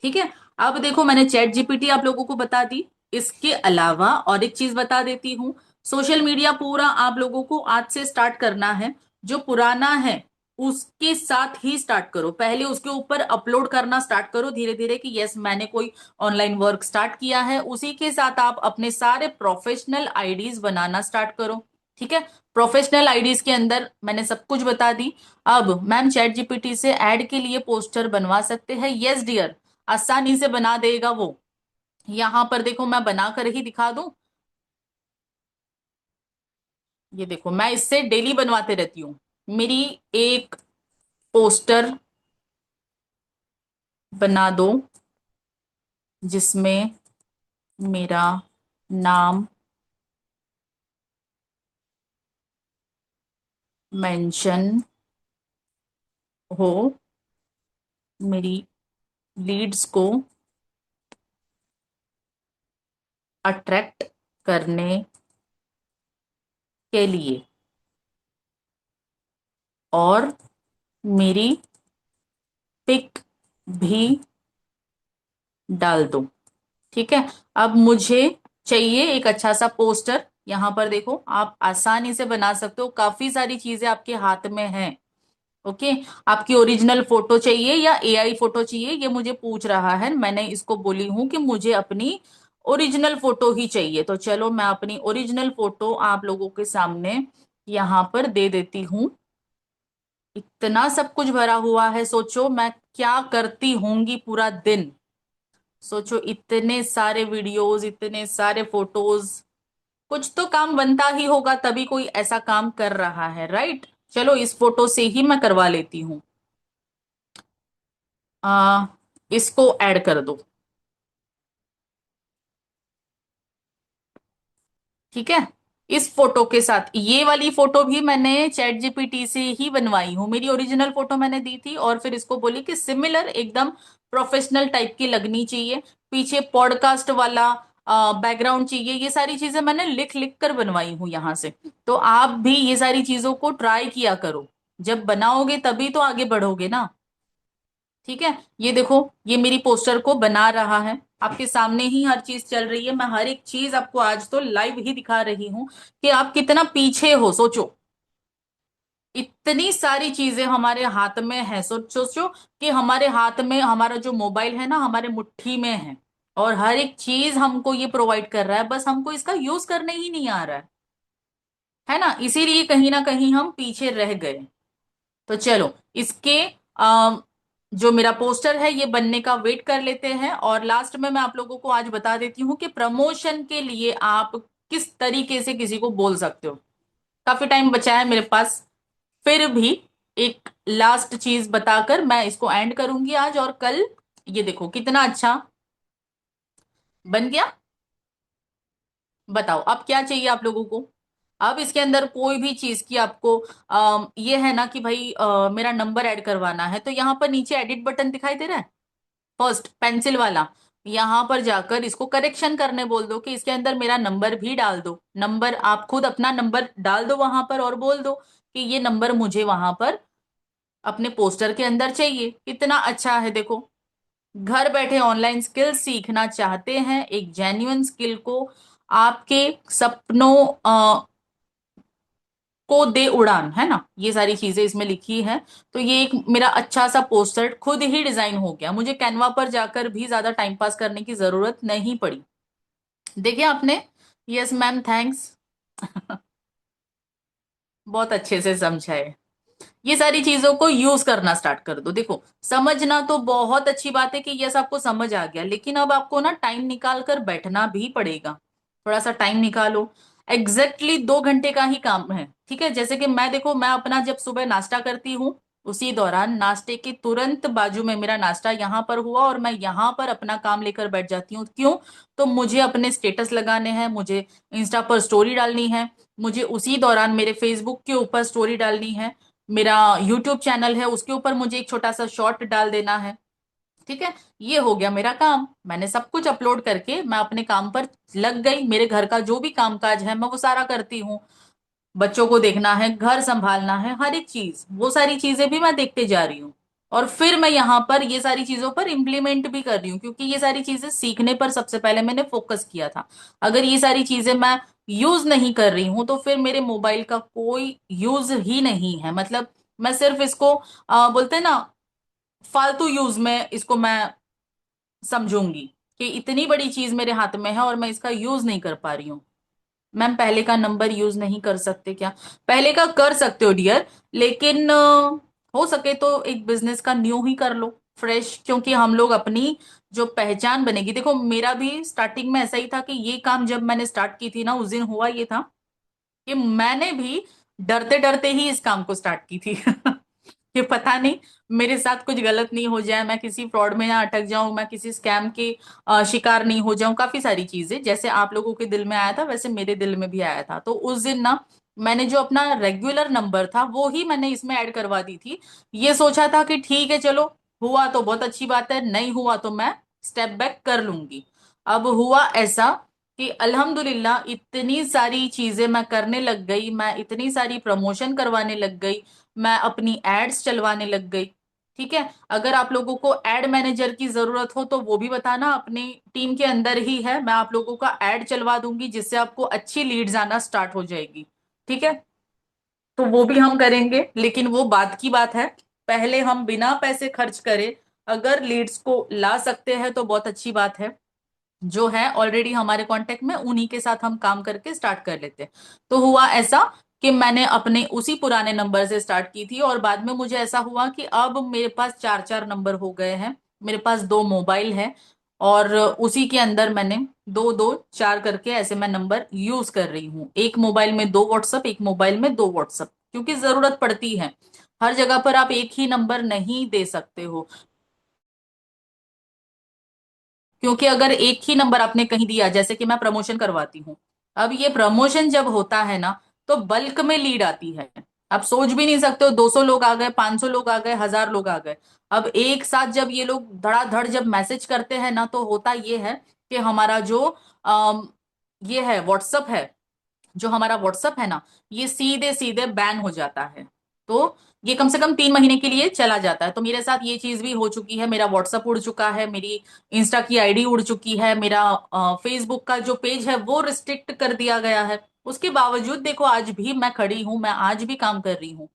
ठीक है। अब देखो, मैंने चैट जीपीटी आप लोगों को बता दी, इसके अलावा और एक चीज बता देती हूँ। सोशल मीडिया पूरा आप लोगों को आज से स्टार्ट करना है। जो पुराना है उसके साथ ही स्टार्ट करो, पहले उसके ऊपर अपलोड करना स्टार्ट करो धीरे धीरे कि यस मैंने कोई ऑनलाइन वर्क स्टार्ट किया है। उसी के साथ आप अपने सारे प्रोफेशनल आईडीज बनाना स्टार्ट करो, ठीक है। प्रोफेशनल आईडीज के अंदर मैंने सब कुछ बता दी। अब मैम चैट जीपीटी से ऐड के लिए पोस्टर बनवा सकते हैं, यस डियर, आसानी से बना देगा वो। यहां पर देखो मैं बना कर ही दिखा दूं, ये देखो मैं इससे डेली बनवाते रहती हूँ। मेरी एक पोस्टर बना दो जिसमें मेरा नाम मेंशन हो, मेरी लीड्स को अट्रैक्ट करने के लिए, और मेरी पिक भी डाल दो, ठीक है। अब मुझे चाहिए एक अच्छा सा पोस्टर, यहां पर देखो आप आसानी से बना सकते हो, काफी सारी चीजें आपके हाथ में हैं। ओके, आपकी ओरिजिनल फोटो चाहिए या एआई फोटो चाहिए, ये मुझे पूछ रहा है। मैंने इसको बोली हूं कि मुझे अपनी ओरिजिनल फोटो ही चाहिए, तो चलो मैं अपनी ओरिजिनल फोटो आप लोगों के सामने यहां पर दे देती हूँ। इतना सब कुछ भरा हुआ है, सोचो मैं क्या करती होंगी पूरा दिन। सोचो इतने सारे वीडियोस, इतने सारे फोटोज, कुछ तो काम बनता ही होगा तभी कोई ऐसा काम कर रहा है, राइट। चलो इस फोटो से ही मैं करवा लेती हूँ। आ, इसको ऐड कर दो, ठीक है। इस फोटो के साथ ये वाली फोटो भी मैंने चैट जीपीटी से ही बनवाई हूँ, मेरी ओरिजिनल फोटो मैंने दी थी और फिर इसको बोली कि सिमिलर एकदम प्रोफेशनल टाइप की लगनी चाहिए, पीछे पॉडकास्ट वाला बैकग्राउंड चाहिए, ये सारी चीजें मैंने लिख लिख कर बनवाई हूँ यहाँ से। तो आप भी ये सारी चीजों को ट्राई किया करो, जब बनाओगे तभी तो आगे बढ़ोगे ना, ठीक है। ये देखो, ये मेरी पोस्टर को बना रहा है, आपके सामने ही हर चीज चल रही है, मैं हर एक चीज आपको आज तो लाइव ही दिखा रही हूँ कि आप कितना पीछे हो। सोचो इतनी सारी चीजें हमारे हाथ में है, सोचो कि हमारे हाथ में हमारा जो मोबाइल है ना हमारे मुट्ठी में है, और हर एक चीज हमको ये प्रोवाइड कर रहा है, बस हमको इसका यूज करने ही नहीं आ रहा है ना, इसीलिए कहीं ना कहीं हम पीछे रह गए। तो चलो इसके जो मेरा पोस्टर है ये बनने का वेट कर लेते हैं, और लास्ट में मैं आप लोगों को आज बता देती हूँ कि प्रमोशन के लिए आप किस तरीके से किसी को बोल सकते हो। काफी टाइम बचा है मेरे पास, फिर भी एक लास्ट चीज बताकर मैं इसको एंड करूंगी आज और कल। ये देखो कितना अच्छा बन गया। बताओ अब क्या चाहिए आप लोगों को। अब इसके अंदर कोई भी चीज की आपको ये है ना कि भाई मेरा नंबर ऐड करवाना है, तो यहाँ पर नीचे एडिट बटन दिखाई दे रहा है, फर्स्ट पेंसिल वाला। यहाँ पर जाकर इसको करेक्शन करने बोल दो कि इसके अंदर मेरा नंबर भी डाल दो। नंबर आप खुद अपना नंबर डाल दो वहां पर और बोल दो कि ये नंबर मुझे वहां पर अपने पोस्टर के अंदर चाहिए। कितना अच्छा है देखो। घर बैठे ऑनलाइन स्किल सीखना चाहते हैं, एक जेन्युइन स्किल को, आपके सपनों को दे उड़ान, है ना, ये सारी चीजें इसमें लिखी है। तो ये एक मेरा अच्छा सा पोस्टर खुद ही डिजाइन हो गया, मुझे कैनवा पर जाकर भी ज्यादा टाइम पास करने की जरूरत नहीं पड़ी। देखिए आपने। Yes ma'am thanks. बहुत अच्छे से समझा है। ये सारी चीजों को यूज करना स्टार्ट कर दो। देखो समझना तो बहुत अच्छी बात है कि यस आपको समझ आ गया, लेकिन अब आपको ना टाइम निकाल कर बैठना भी पड़ेगा। थोड़ा सा टाइम निकालो। एग्जैक्टली 2 घंटे का ही काम है, ठीक है। जैसे कि मैं देखो, मैं अपना जब सुबह नाश्ता करती हूँ, उसी दौरान नाश्ते के तुरंत बाजू में मेरा नाश्ता यहाँ पर हुआ और मैं यहाँ पर अपना काम लेकर बैठ जाती हूँ। क्यों? तो मुझे अपने स्टेटस लगाने हैं, मुझे इंस्टा पर स्टोरी डालनी है, मुझे उसी दौरान मेरे फेसबुक के ऊपर स्टोरी डालनी है, मेरा यूट्यूब चैनल है उसके ऊपर मुझे एक छोटा सा शॉर्ट डाल देना है। ठीक है। ये हो गया मेरा काम, मैंने सब कुछ अपलोड करके मैं अपने काम पर लग गई। मेरे घर का जो भी कामकाज है मैं वो सारा करती हूँ। बच्चों को देखना है, घर संभालना है, हर एक चीज, वो सारी चीजें भी मैं देखते जा रही हूँ। और फिर मैं यहाँ पर ये सारी चीजों पर इम्प्लीमेंट भी कर रही हूँ, क्योंकि ये सारी चीजें सीखने पर सबसे पहले मैंने फोकस किया था। अगर ये सारी चीजें मैं यूज नहीं कर रही हूँ तो फिर मेरे मोबाइल का कोई यूज ही नहीं है। मतलब मैं सिर्फ इसको बोलते हैं ना, फालतू यूज में इसको मैं समझूंगी कि इतनी बड़ी चीज मेरे हाथ में है और मैं इसका यूज नहीं कर पा रही हूँ। मैम पहले का नंबर यूज नहीं कर सकते क्या? पहले का कर सकते हो डियर, लेकिन हो सके तो एक बिजनेस का न्यू ही कर लो, फ्रेश। क्योंकि हम लोग अपनी जो पहचान बनेगी। देखो मेरा भी स्टार्टिंग में ऐसा ही था कि ये काम जब मैंने स्टार्ट की थी ना, उस दिन हुआ ये था कि मैंने भी डरते डरते ही इस काम को स्टार्ट की थी कि पता नहीं मेरे साथ कुछ गलत नहीं हो जाए, मैं किसी फ्रॉड में ना अटक जाऊं, मैं किसी स्कैम के शिकार नहीं हो जाऊं। काफी सारी चीजें जैसे आप लोगों के दिल में आया था वैसे मेरे दिल में भी आया था। तो उस दिन ना मैंने जो अपना रेगुलर नंबर था वो ही मैंने इसमें ऐड करवा दी थी। ये सोचा था कि ठीक है चलो, हुआ तो बहुत अच्छी बात है, नहीं हुआ तो मैं स्टेप बैक कर लूंगी। अब हुआ ऐसा कि अल्हम्दुलिल्लाह इतनी सारी चीजें मैं करने लग गई, मैं इतनी सारी प्रमोशन करवाने लग गई, मैं अपनी एड्स चलवाने लग गई। ठीक है। अगर आप लोगों को एड मैनेजर की जरूरत हो तो वो भी बताना, अपनी टीम के अंदर ही है, मैं आप लोगों का एड चलवा दूंगी जिससे आपको अच्छी लीड्स आना स्टार्ट हो जाएगी। ठीक है। तो वो भी हम करेंगे, लेकिन वो बात की बात है। पहले हम बिना पैसे खर्च करे अगर लीड्स को ला सकते हैं तो बहुत अच्छी बात है। जो है ऑलरेडी हमारे कांटेक्ट में, उन्हीं के साथ हम काम करके स्टार्ट कर लेते हैं। तो हुआ ऐसा कि मैंने अपने उसी पुराने नंबर से स्टार्ट की थी और बाद में मुझे ऐसा हुआ कि अब मेरे पास चार चार नंबर हो गए हैं, मेरे पास दो मोबाइल है और उसी के अंदर मैंने दो दो चार करके ऐसे मैं नंबर यूज कर रही हूँ। एक मोबाइल में दो व्हाट्सअप, एक मोबाइल में दो व्हाट्सअप, क्योंकि जरूरत पड़ती है। हर जगह पर आप एक ही नंबर नहीं दे सकते हो, क्योंकि अगर एक ही नंबर आपने कहीं दिया, जैसे कि मैं प्रमोशन करवाती हूँ, अब ये प्रमोशन जब होता है ना तो बल्क में लीड आती है। आप सोच भी नहीं सकते हो, 200 लोग आ गए, 500 लोग आ गए, 1000 लोग आ गए। अब एक साथ जब ये लोग धड़ाधड़ जब मैसेज करते हैं ना, तो होता ये है कि हमारा जो ये है व्हाट्सअप है, जो हमारा व्हाट्सअप है ना, ये सीधे सीधे बैन हो जाता है। तो ये कम से कम 3 महीने के लिए चला जाता है। तो मेरे साथ ये चीज भी हो चुकी है, मेरा व्हाट्सअप उड़ चुका है, मेरी इंस्टा की आईडी उड़ चुकी है, मेरा फेसबुक का जो पेज है वो रिस्ट्रिक्ट कर दिया गया है। उसके बावजूद देखो आज भी मैं खड़ी हूं, मैं आज भी काम कर रही हूँ,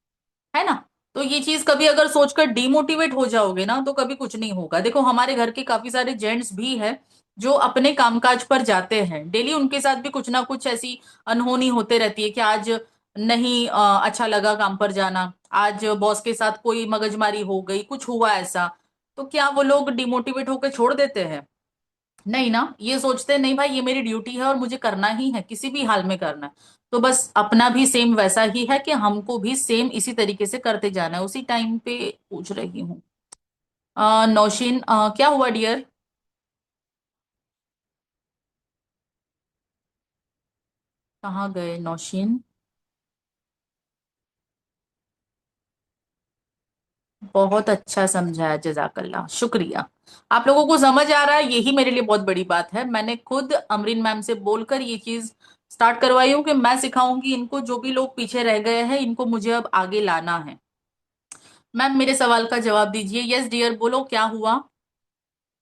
है ना। तो ये चीज कभी अगर सोचकर डिमोटिवेट हो जाओगे ना तो कभी कुछ नहीं होगा। देखो हमारे घर के काफी सारे जेंट्स भी हैं जो अपने कामकाज पर जाते हैं डेली, उनके साथ भी कुछ ना कुछ ऐसी अनहोनी होते रहती है कि आज नहीं अच्छा लगा काम पर जाना, आज बॉस के साथ कोई मगजमारी हो गई, कुछ हुआ ऐसा। तो क्या वो लोग डिमोटिवेट होकर छोड़ देते हैं? नहीं ना, ये सोचते हैं नहीं भाई ये मेरी ड्यूटी है और मुझे करना ही है, किसी भी हाल में करना है। तो बस अपना भी सेम वैसा ही है कि हमको भी सेम इसी तरीके से करते जाना है। उसी टाइम पे पूछ रही हूँ। नौशीन, क्या हुआ डियर? कहाँ गए नौशीन? बहुत अच्छा समझाया, जजाकल्ला, शुक्रिया। आप लोगों को समझ आ रहा है, यही मेरे लिए बहुत बड़ी बात है। मैंने खुद अमरीन मैम से बोलकर ये चीज स्टार्ट करवाई हूँ कि मैं सिखाऊंगी इनको, जो भी लोग पीछे रह गए हैं इनको मुझे अब आगे लाना है। मैम मेरे सवाल का जवाब दीजिए। यस डियर, बोलो क्या हुआ?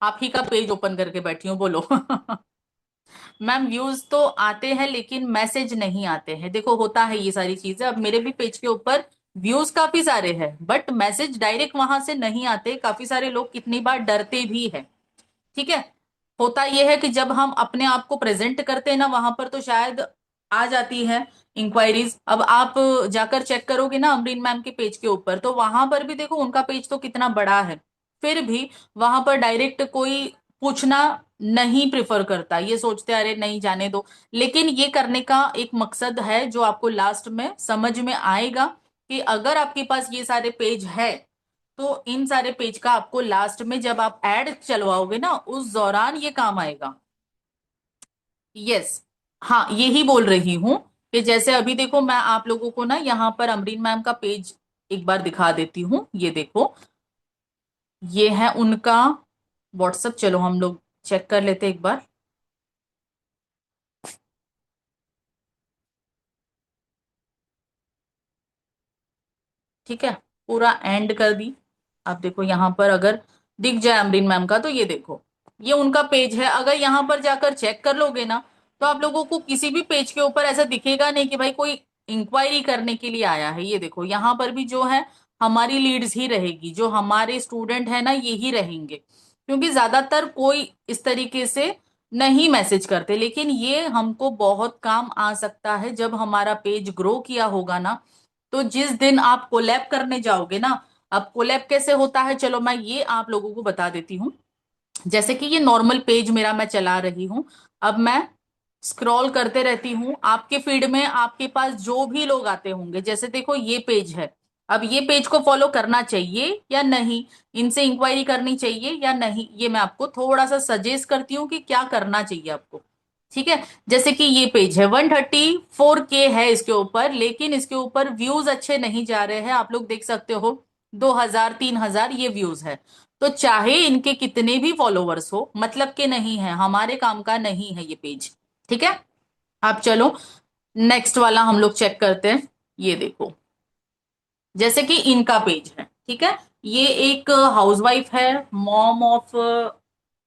आप ही का पेज ओपन करके बैठी हूँ, बोलो। मैम व्यूज तो आते हैं लेकिन मैसेज नहीं आते हैं। देखो होता है ये सारी चीजें, अब मेरे भी पेज के ऊपर व्यूज काफी सारे हैं बट मैसेज डायरेक्ट वहां से नहीं आते। काफी सारे लोग कितनी बार डरते भी है। ठीक है। होता यह है कि जब हम अपने आप को प्रेजेंट करते हैं ना, वहां पर तो शायद आ जाती है इंक्वायरीज। अब आप जाकर चेक करोगे ना अमरीन मैम के पेज के ऊपर, तो वहां पर भी देखो उनका पेज तो कितना बड़ा है, फिर भी वहां पर डायरेक्ट कोई पूछना नहीं प्रिफर करता। ये सोचते हैं, अरे नहीं जाने दो। लेकिन ये करने का एक मकसद है जो आपको लास्ट में समझ में आएगा, कि अगर आपके पास ये सारे पेज है तो इन सारे पेज का आपको लास्ट में जब आप एड चलवाओगे ना, उस दौरान ये काम आएगा। यस। हाँ यही बोल रही हूं कि जैसे अभी देखो मैं आप लोगों को ना यहाँ पर अमरीन मैम का पेज एक बार दिखा देती हूँ। ये देखो, ये है उनका व्हाट्सएप। चलो हम लोग चेक कर लेते हैं एक बार। ठीक है, पूरा एंड कर दी। आप देखो यहाँ पर अगर दिख जाए अमरीन मैम का, तो ये देखो ये उनका पेज है। अगर यहाँ पर जाकर चेक कर लोगे ना, तो आप लोगों को किसी भी पेज के ऊपर ऐसा दिखेगा नहीं कि भाई कोई इंक्वायरी करने के लिए आया है। ये देखो यहाँ पर भी जो है हमारी लीड्स ही रहेगी, जो हमारे स्टूडेंट है ना ये ही रहेंगे, क्योंकि ज्यादातर कोई इस तरीके से नहीं मैसेज करते। लेकिन ये हमको बहुत काम आ सकता है जब हमारा पेज ग्रो किया होगा ना। तो जिस दिन आप कोलैब करने जाओगे ना, अब कोलैब कैसे होता है चलो मैं ये आप लोगों को बता देती हूँ। जैसे कि ये नॉर्मल पेज मेरा मैं चला रही हूँ, अब मैं स्क्रॉल करते रहती हूँ आपके फीड में। आपके पास जो भी लोग आते होंगे, जैसे देखो ये पेज है, अब ये पेज को फॉलो करना चाहिए या नहीं, इनसे इंक्वायरी करनी चाहिए या नहीं, ये मैं आपको थोड़ा सा सजेस्ट करती हूँ कि क्या करना चाहिए आपको। ठीक है। जैसे कि ये पेज है 134K है इसके ऊपर, लेकिन इसके ऊपर व्यूज अच्छे नहीं जा रहे हैं। आप लोग देख सकते हो 2000 3000 ये व्यूज है। तो चाहे इनके कितने भी फॉलोवर्स हो, मतलब के नहीं है, हमारे काम का नहीं है ये पेज। ठीक है। आप चलो नेक्स्ट वाला हम लोग चेक करते हैं। ये देखो, जैसे कि इनका पेज है, ठीक है। ये एक हाउसवाइफ है, मॉम ऑफ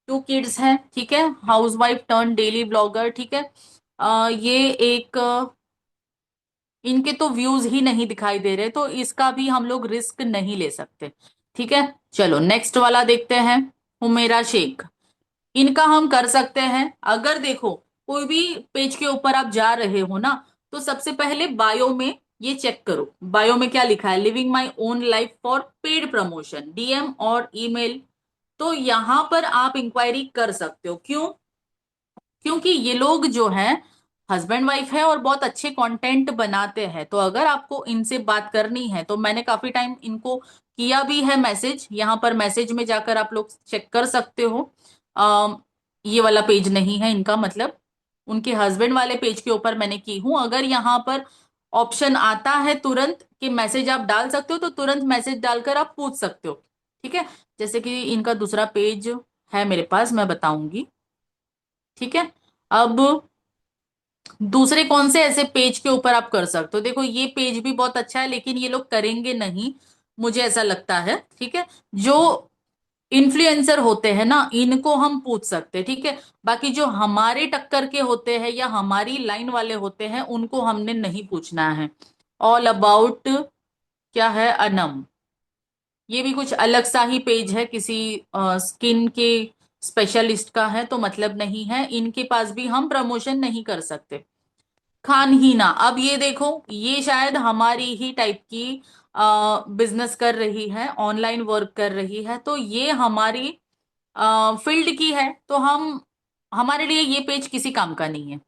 2 किड्स हैं, ठीक है, हाउसवाइफ टर्न डेली ब्लॉगर। ठीक है। ये एक इनके तो व्यूज ही नहीं दिखाई दे रहे, तो इसका भी हम लोग रिस्क नहीं ले सकते। ठीक है। चलो नेक्स्ट वाला देखते हैं। हुमेरा शेख, इनका हम कर सकते हैं। अगर देखो कोई भी पेज के ऊपर आप जा रहे हो ना, तो सबसे पहले बायो में ये चेक करो, बायो में क्या लिखा है, living my own life for paid promotion, DM और ईमेल। तो यहां पर आप इंक्वायरी कर सकते हो। क्यों? क्योंकि ये लोग जो हैं हस्बैंड वाइफ है और बहुत अच्छे कंटेंट बनाते हैं। तो अगर आपको इनसे बात करनी है, तो मैंने काफी टाइम इनको किया भी है मैसेज। यहाँ पर मैसेज में जाकर आप लोग चेक कर सकते हो। ये वाला पेज नहीं है इनका, मतलब उनके हस्बैंड वाले पेज के ऊपर मैंने की हूं। अगर यहाँ पर ऑप्शन आता है तुरंत कि मैसेज आप डाल सकते हो, तो तुरंत मैसेज डालकर आप पूछ सकते हो। ठीक है। जैसे कि इनका दूसरा पेज है मेरे पास, मैं बताऊंगी। ठीक है। अब दूसरे कौन से ऐसे पेज के ऊपर आप कर सकते हो? देखो ये पेज भी बहुत अच्छा है, लेकिन ये लोग करेंगे नहीं, मुझे ऐसा लगता है। ठीक है। जो इन्फ्लुएंसर होते हैं ना, इनको हम पूछ सकते हैं। ठीक है। बाकी जो हमारे टक्कर के होते हैं या हमारी लाइन वाले होते हैं, उनको हमने नहीं पूछना है। ऑल अबाउट क्या है, अनम, ये भी कुछ अलग सा ही पेज है, किसी स्किन के स्पेशलिस्ट का है, तो मतलब नहीं है, इनके पास भी हम प्रमोशन नहीं कर सकते। खान ही ना, अब ये देखो ये शायद हमारी ही टाइप की बिजनेस कर रही है, ऑनलाइन वर्क कर रही है, तो ये हमारी फील्ड की है, तो हम हमारे लिए ये पेज किसी काम का नहीं है।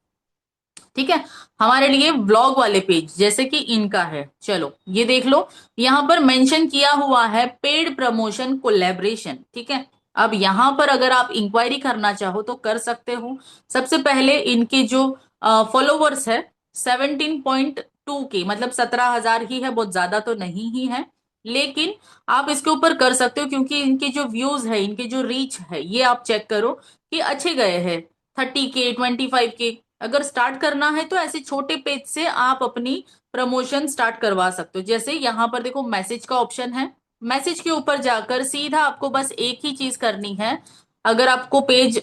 ठीक है। हमारे लिए व्लॉग वाले पेज जैसे कि इनका है, चलो ये देख लो, यहां पर मेंशन किया हुआ है पेड प्रमोशन कोलैबोरेशन। ठीक है। अब यहां पर अगर आप इंक्वायरी करना चाहो तो कर सकते हो। सबसे पहले इनके जो फॉलोवर्स है 17.2 के, मतलब 17,000 ही है, बहुत ज्यादा तो नहीं ही है, लेकिन आप इसके ऊपर कर सकते हो क्योंकि इनके जो व्यूज है, इनके जो रीच है, ये आप चेक करो कि अच्छे गए हैं। 30 के, 25 के। अगर स्टार्ट करना है तो ऐसे छोटे पेज से आप अपनी प्रमोशन स्टार्ट करवा सकते हो। जैसे यहाँ पर देखो मैसेज का ऑप्शन है, मैसेज के ऊपर जाकर सीधा आपको बस एक ही चीज करनी है। अगर आपको पेज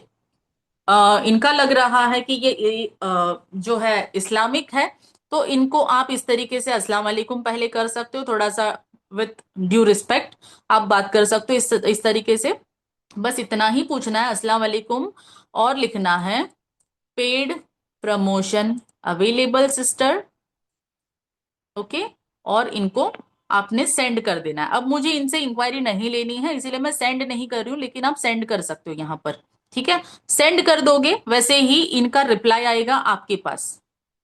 इनका लग रहा है कि ये जो है इस्लामिक है, तो इनको आप इस तरीके से अस्सलाम वालेकुम पहले कर सकते हो, थोड़ा सा विथ ड्यू रिस्पेक्ट आप बात कर सकते हो इस तरीके से। बस इतना ही पूछना है, अस्सलाम वालेकुम, और लिखना है paid promotion available sister. Okay. और इनको आपने सेंड कर देना है। अब मुझे इनसे इंक्वायरी नहीं लेनी है इसीलिए मैं सेंड नहीं कर रही हूं, लेकिन आप सेंड कर सकते हो यहां पर। ठीक है। सेंड कर दोगे वैसे ही इनका रिप्लाई आएगा आपके पास।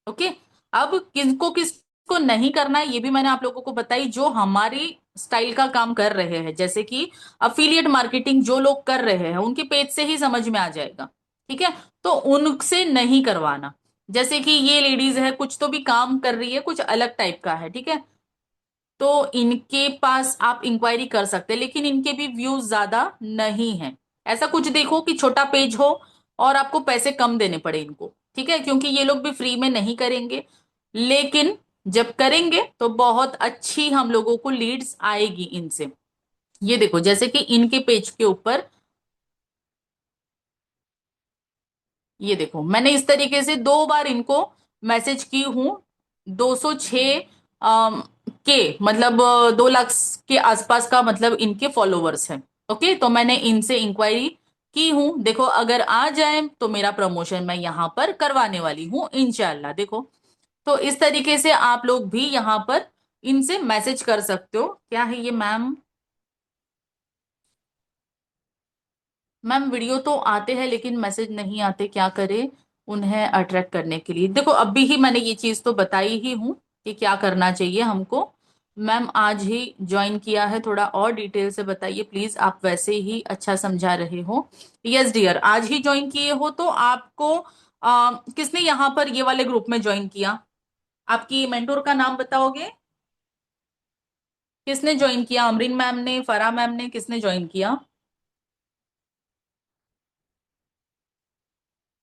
ओके। अब किसको किसको नहीं करना है ये भी मैंने आप लोगों को बताई, जो हमारी स्टाइल का काम कर रहे हैं, जैसे कि अफिलिएट मार्केटिंग जो लोग कर रहे हैं उनके पेज से ही समझ में आ जाएगा। ठीक है। तो उनसे नहीं करवाना। जैसे कि ये लेडीज है, कुछ तो भी काम कर रही है, कुछ अलग टाइप का है। ठीक है। तो इनके पास आप इंक्वायरी कर सकते हैं, लेकिन इनके भी व्यूज ज्यादा नहीं है। ऐसा कुछ देखो कि छोटा पेज हो और आपको पैसे कम देने पड़े इनको। ठीक है। क्योंकि ये लोग भी फ्री में नहीं करेंगे, लेकिन जब करेंगे तो बहुत अच्छी हम लोगों को लीड्स आएगी इनसे। ये देखो जैसे कि इनके पेज के ऊपर, ये देखो मैंने इस तरीके से 2 बार इनको मैसेज की हूं। 206 के, मतलब 2 लाख के आसपास का मतलब इनके फॉलोवर्स हैं। ओके। तो मैंने इनसे इंक्वायरी की हूं, देखो अगर आ जाए तो मेरा प्रमोशन मैं यहां पर करवाने वाली हूं इंशाल्लाह। देखो, तो इस तरीके से आप लोग भी यहां पर इनसे मैसेज कर सकते हो। क्या है ये मैम? मैम वीडियो तो आते हैं लेकिन मैसेज नहीं आते, क्या करें उन्हें अट्रैक्ट करने के लिए? देखो अभी ही मैंने ये चीज तो बताई ही हूँ कि क्या करना चाहिए हमको। मैम आज ही ज्वाइन किया है, थोड़ा और डिटेल से बताइए प्लीज। आप वैसे ही अच्छा समझा रहे हो। यस डियर, आज ही ज्वाइन किए हो तो आपको किसने यहाँ पर ये वाले ग्रुप में ज्वाइन किया? आपकी मेंटोर का नाम बताओगे? किसने ज्वाइन किया? अमरीन मैम ने, फरा मैम ने, किसने ज्वाइन किया?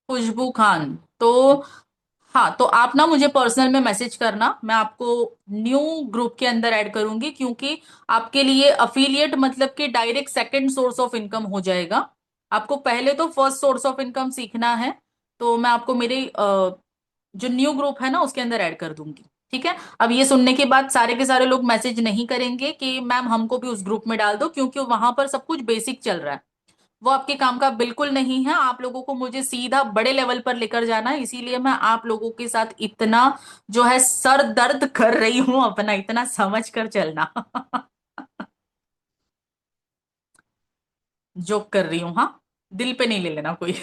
खुशबू खान। तो हाँ, तो आप ना मुझे पर्सनल में मैसेज करना, मैं आपको न्यू ग्रुप के अंदर ऐड करूंगी, क्योंकि आपके लिए अफिलिएट मतलब कि direct second source of income हो जाएगा। आपको पहले तो फर्स्ट सोर्स ऑफ इनकम सीखना है, तो मैं आपको मेरे जो न्यू ग्रुप है ना उसके अंदर ऐड कर दूंगी। ठीक है। अब ये सुनने के बाद सारे के सारे लोग मैसेज नहीं करेंगे कि मैम हमको भी उस ग्रुप में डाल दो, क्योंकि वहां पर सब कुछ बेसिक चल रहा है। वो आपके काम का बिल्कुल नहीं है। आप लोगों को मुझे सीधा बड़े लेवल पर लेकर जाना है, इसीलिए मैं आप लोगों के साथ इतना जो है सर दर्द कर रही हूं अपना, इतना समझ कर चलना। जोक कर रही हूँ, हाँ, दिल पे नहीं ले लेना कोई।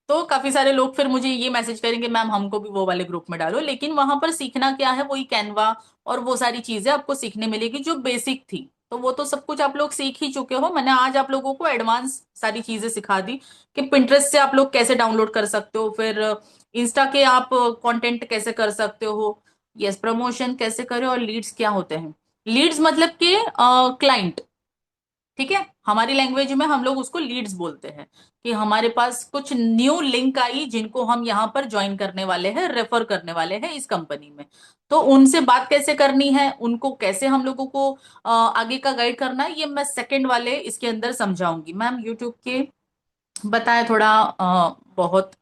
तो काफी सारे लोग फिर मुझे ये मैसेज करेंगे मैम हमको भी वो वाले ग्रुप में डालो, लेकिन वहां पर सीखना क्या है, वही कैनवा और वो सारी चीजें आपको सीखने मिलेगी जो बेसिक थी। तो वो तो सब कुछ आप लोग सीख ही चुके हो। मैंने आज आप लोगों को एडवांस सारी चीजें सिखा दी कि पिंटरेस्ट से आप लोग कैसे डाउनलोड कर सकते हो, फिर इंस्टा के आप कंटेंट कैसे कर सकते हो, यस प्रमोशन कैसे करें, और लीड्स क्या होते हैं। लीड्स मतलब कि क्लाइंट। ठीक है। हमारी लैंग्वेज में हम लोग उसको लीड्स बोलते हैं, कि हमारे पास कुछ न्यू लिंक आई जिनको हम यहाँ पर ज्वाइन करने वाले हैं, रेफर करने वाले हैं इस कंपनी में। तो उनसे बात कैसे करनी है, उनको कैसे हम लोगों को आगे का गाइड करना है, ये मैं सेकंड वाले इसके अंदर समझाऊंगी। मैम यूट्यूब के बताए थोड़ा बहुत।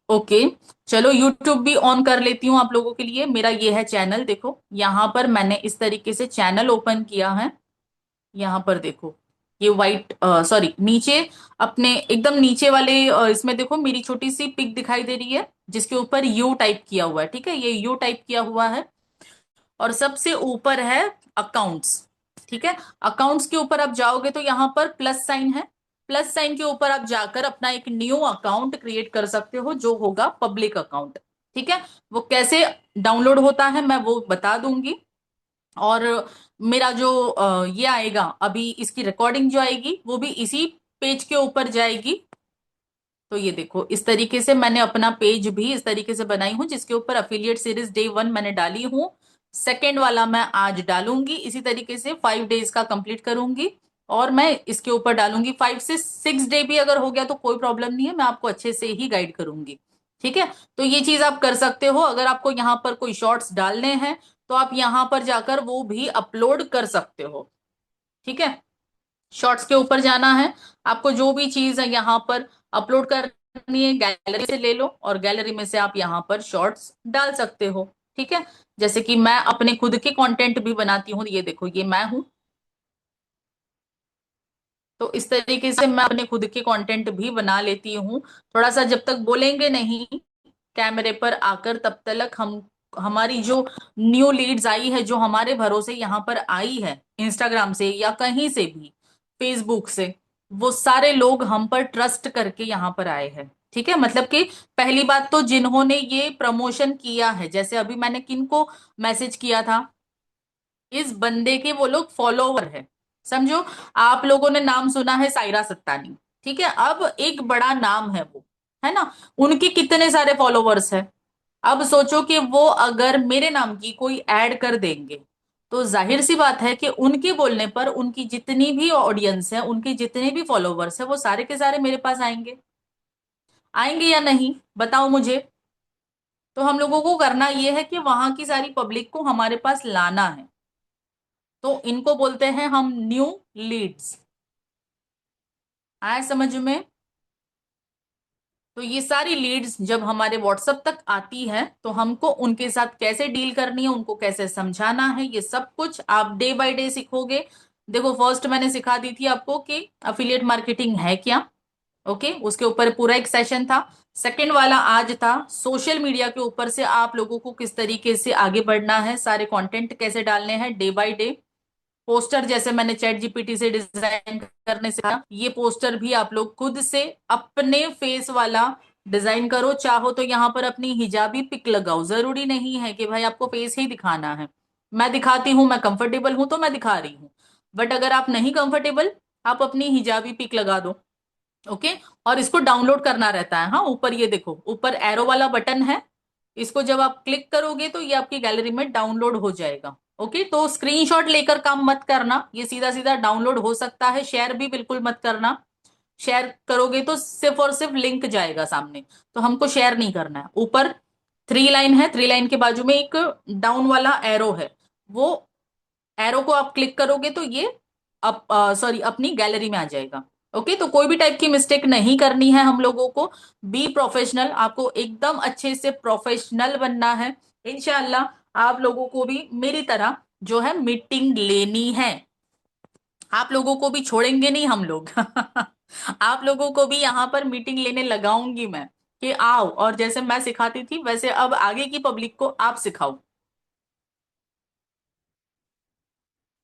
ओके। चलो यूट्यूब भी ऑन कर लेती हूँ आप लोगों के लिए। मेरा ये है चैनल, देखो यहाँ पर मैंने इस तरीके से चैनल ओपन किया है। यहाँ पर देखो ये वाइट, सॉरी नीचे, अपने एकदम नीचे वाले इसमें देखो मेरी छोटी सी पिक दिखाई दे रही है जिसके ऊपर यू टाइप किया हुआ है। ठीक है, ये यू टाइप किया हुआ है। और सबसे ऊपर है अकाउंट्स। ठीक है। अकाउंट्स के ऊपर आप जाओगे तो यहाँ पर प्लस साइन है। प्लस साइन के ऊपर आप जाकर अपना एक न्यू अकाउंट क्रिएट कर सकते हो, जो होगा पब्लिक अकाउंट। ठीक है, वो कैसे डाउनलोड होता है मैं वो बता दूंगी। और मेरा जो ये आएगा, अभी इसकी रिकॉर्डिंग जो आएगी वो भी इसी पेज के ऊपर जाएगी। तो ये देखो, इस तरीके से मैंने अपना पेज भी इस तरीके से बनाई हूं, जिसके ऊपर अफिलिएट सीरीज डे 1 मैंने डाली हूं। सेकेंड वाला मैं आज डालूंगी, इसी तरीके से 5 डेज का कंप्लीट करूंगी। और मैं इसके ऊपर डालूंगी 5 से 6 डे भी अगर हो गया तो कोई प्रॉब्लम नहीं है, मैं आपको अच्छे से ही गाइड करूंगी। ठीक है, तो ये चीज आप कर सकते हो। अगर आपको यहाँ पर कोई शॉर्ट्स डालने हैं तो आप यहाँ पर जाकर वो भी अपलोड कर सकते हो। ठीक है, शॉर्ट्स के ऊपर जाना है, आपको जो भी चीज है यहाँ पर अपलोड करनी है, गैलरी से ले लो और गैलरी में से आप यहाँ पर शॉर्ट्स डाल सकते हो। ठीक है, जैसे कि मैं अपने खुद के कंटेंट भी बनाती हूँ, ये देखो ये मैं हूं। तो इस तरीके से मैं अपने खुद के कंटेंट भी बना लेती हूँ। थोड़ा सा जब तक बोलेंगे नहीं कैमरे पर आकर, तब तक हम हमारी जो न्यू लीड्स आई है, जो हमारे भरोसे यहाँ पर आई है इंस्टाग्राम से या कहीं से भी, फेसबुक से, वो सारे लोग हम पर ट्रस्ट करके यहाँ पर आए हैं। ठीक है, मतलब कि पहली बात तो जिन्होंने ये प्रमोशन किया है, जैसे अभी मैंने किनको मैसेज किया था, इस बंदे के वो लोग फॉलोवर है, समझो। आप लोगों ने नाम सुना है सायरा सत्तानी, ठीक है, अब एक बड़ा नाम है वो, है ना, उनके कितने सारे फॉलोवर्स है। अब सोचो कि वो अगर मेरे नाम की कोई ऐड कर देंगे, तो जाहिर सी बात है कि उनके बोलने पर उनकी जितनी भी ऑडियंस है, उनके जितने भी फॉलोवर्स है, वो सारे के सारे मेरे पास आएंगे। आएंगे या नहीं बताओ मुझे। तो हम लोगों को करना यह है कि वहां की सारी पब्लिक को हमारे पास लाना है। तो इनको बोलते हैं हम न्यू लीड्स। आए समझ में। तो ये सारी लीड्स जब हमारे व्हाट्सएप तक आती है, तो हमको उनके साथ कैसे डील करनी है, उनको कैसे समझाना है, ये सब कुछ आप डे बाय डे सीखोगे। देखो, फर्स्ट मैंने सिखा दी थी आपको कि अफिलिएट मार्केटिंग है क्या। ओके, उसके ऊपर पूरा एक सेशन था। सेकंड वाला आज था सोशल मीडिया के ऊपर से आप लोगों को किस तरीके से आगे बढ़ना है, सारे कंटेंट कैसे डालने हैं डे बाय डे। पोस्टर जैसे मैंने चैट जीपीटी से डिजाइन करने से कहा, ये पोस्टर भी आप लोग खुद से अपने फेस वाला डिजाइन करो। चाहो तो यहाँ पर अपनी हिजाबी पिक लगाओ, जरूरी नहीं है कि भाई आपको फेस ही दिखाना है। मैं दिखाती हूँ, मैं कंफर्टेबल हूं तो मैं दिखा रही हूँ, बट अगर आप नहीं कंफर्टेबल, आप अपनी हिजाबी पिक लगा दो। ओके, और इसको डाउनलोड करना रहता है। हाँ, ऊपर ये देखो, ऊपर एरो वाला बटन है, इसको जब आप क्लिक करोगे तो ये आपकी गैलरी में डाउनलोड हो जाएगा। ओके, तो स्क्रीनशॉट लेकर काम मत करना, ये सीधा सीधा डाउनलोड हो सकता है। शेयर भी बिल्कुल मत करना, शेयर करोगे तो सिर्फ और सिर्फ लिंक जाएगा सामने, तो हमको शेयर नहीं करना है। ऊपर 3 लाइन है, 3 लाइन के बाजू में एक डाउन वाला एरो है, वो एरो को आप क्लिक करोगे तो ये सॉरी अपनी गैलरी में आ जाएगा। ओके, तो कोई भी टाइप की मिस्टेक नहीं करनी है हम लोगों को। बी प्रोफेशनल, आपको एकदम अच्छे से प्रोफेशनल बनना है। इंशाल्लाह आप लोगों को भी मेरी तरह जो है मीटिंग लेनी है। आप लोगों को भी छोड़ेंगे नहीं हम लोग। आप लोगों को भी यहाँ पर मीटिंग लेने लगाऊंगी मैं, कि आओ, और जैसे मैं सिखाती थी वैसे अब आगे की पब्लिक को आप सिखाओ।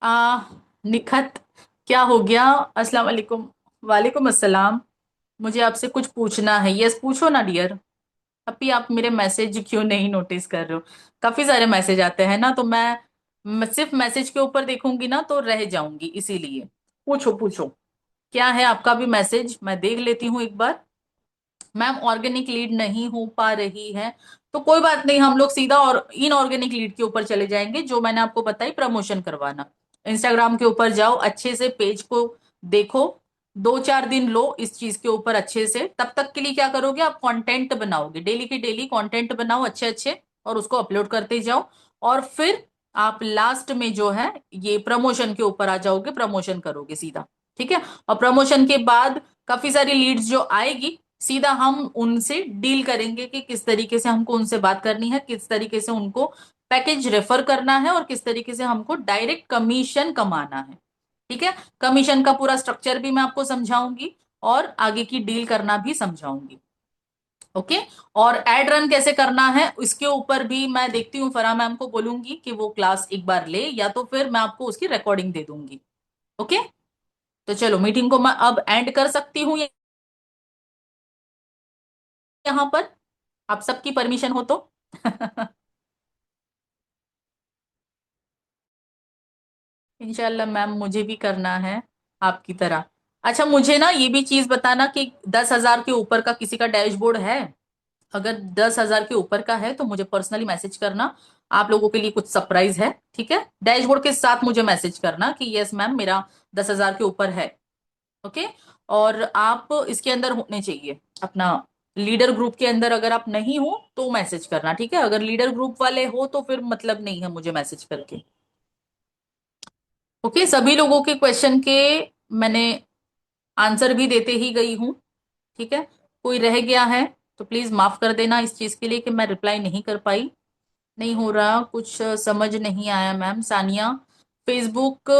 आ निखत, क्या हो गया। अस्सलाम वालेकुम। वालेकुम अस्सलाम। मुझे आपसे कुछ पूछना है। यस, पूछो ना डियर। अभी आप मेरे मैसेज क्यों नहीं नोटिस कर रहे हो। काफी सारे मैसेज आते हैं ना, तो मैं सिर्फ मैसेज के ऊपर देखूंगी ना तो रह जाऊंगी, इसीलिए। पूछो पूछो, क्या है आपका भी मैसेज, मैं देख लेती हूँ एक बार। मैम ऑर्गेनिक लीड नहीं हो पा रही है, तो कोई बात नहीं, हम लोग सीधा और इनऑर्गेनिक लीड के ऊपर चले जाएंगे, जो मैंने आपको बताई प्रमोशन करवाना। इंस्टाग्राम के ऊपर जाओ, अच्छे से पेज को देखो, 2-4 दिन लो इस चीज के ऊपर अच्छे से। तब तक के लिए क्या करोगे, आप कंटेंट बनाओगे, डेली की डेली कंटेंट बनाओ अच्छे अच्छे, और उसको अपलोड करते जाओ। और फिर आप लास्ट में जो है ये प्रमोशन के ऊपर आ जाओगे, प्रमोशन करोगे सीधा। ठीक है, और प्रमोशन के बाद काफी सारी लीड्स जो आएगी, सीधा हम उनसे डील करेंगे कि किस तरीके से हमको उनसे बात करनी है, किस तरीके से उनको पैकेज रेफर करना है, और किस तरीके से हमको डायरेक्ट कमीशन कमाना है। ठीक है, कमीशन का पूरा स्ट्रक्चर भी मैं आपको समझाऊंगी, और आगे की डील करना भी समझाऊंगी। ओके, और एड रन कैसे करना है इसके ऊपर भी मैं देखती हूँ, फराह मैम को बोलूंगी कि वो क्लास एक बार ले, या तो फिर मैं आपको उसकी रिकॉर्डिंग दे दूंगी। ओके, तो चलो मीटिंग को मैं अब एंड कर सकती हूँ यहाँ पर, आप सबकी परमिशन हो तो। इंशाल्लाह मैम, मुझे भी करना है आपकी तरह। अच्छा, मुझे ना ये भी चीज बताना कि 10,000 के ऊपर का किसी का डैशबोर्ड है? अगर 10,000 के ऊपर का है तो मुझे पर्सनली मैसेज करना। आप लोगों के लिए कुछ सरप्राइज है, ठीक है? डैशबोर्ड के साथ मुझे मैसेज करना कि यस मैम, मेरा 10,000 के ऊपर है। ओके। और आप इसके अंदर होने चाहिए अपना लीडर ग्रुप के अंदर। अगर आप नहीं हो तो मैसेज करना, ठीक है? अगर लीडर ग्रुप वाले हो तो फिर मतलब नहीं है मुझे मैसेज करके। ओके, सभी लोगों के क्वेश्चन के मैंने आंसर भी देते ही गई हूँ, ठीक है? कोई रह गया है तो प्लीज माफ कर देना इस चीज के लिए कि मैं रिप्लाई नहीं कर पाई। नहीं हो रहा कुछ, समझ नहीं आया मैम। सानिया, फेसबुक,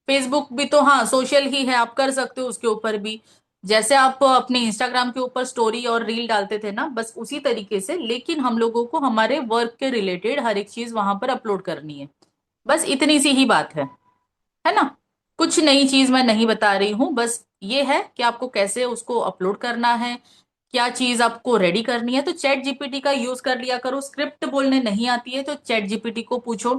फेसबुक भी तो हाँ सोशल ही है, आप कर सकते हो उसके ऊपर भी। जैसे आप अपने इंस्टाग्राम के ऊपर स्टोरी और रील डालते थे ना, बस उसी तरीके से, लेकिन हम लोगों को हमारे वर्क के रिलेटेड हर एक चीज वहां पर अपलोड करनी है। बस इतनी सी ही बात है ना? कुछ नई चीज मैं नहीं बता रही हूँ, बस ये है कि आपको कैसे उसको अपलोड करना है, क्या चीज आपको रेडी करनी है। तो चैट जीपीटी का यूज कर लिया करो। स्क्रिप्ट बोलने नहीं आती है तो चैट जीपीटी को पूछो।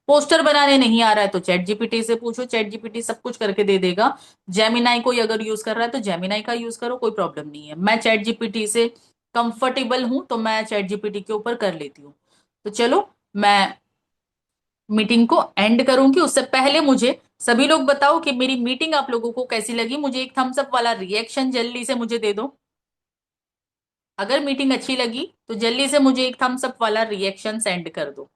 पोस्टर बनाने नहीं आ रहा है तो चैट जीपीटी से पूछो, चैट जीपीटी सब कुछ करके दे देगा। जेमिनाई कोई अगर यूज कर रहा है तो जेमिनाई का यूज करो, कोई प्रॉब्लम नहीं है। मैं चैट जीपीटी से कंफर्टेबल हूं तो मैं चैट जीपीटी के ऊपर कर लेती हूँ। तो चलो, मैं मीटिंग को एंड करूंगी उससे पहले मुझे सभी लोग बताओ कि मेरी मीटिंग आप लोगों को कैसी लगी। मुझे एक थम्स अप वाला रिएक्शन जल्दी से मुझे दे दो। अगर मीटिंग अच्छी लगी तो जल्दी से मुझे एक थम्स अप वाला रिएक्शन सेंड कर दो।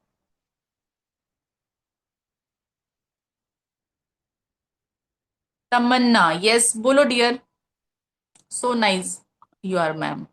तमन्ना, यस बोलो dear. So nice you are ma'am.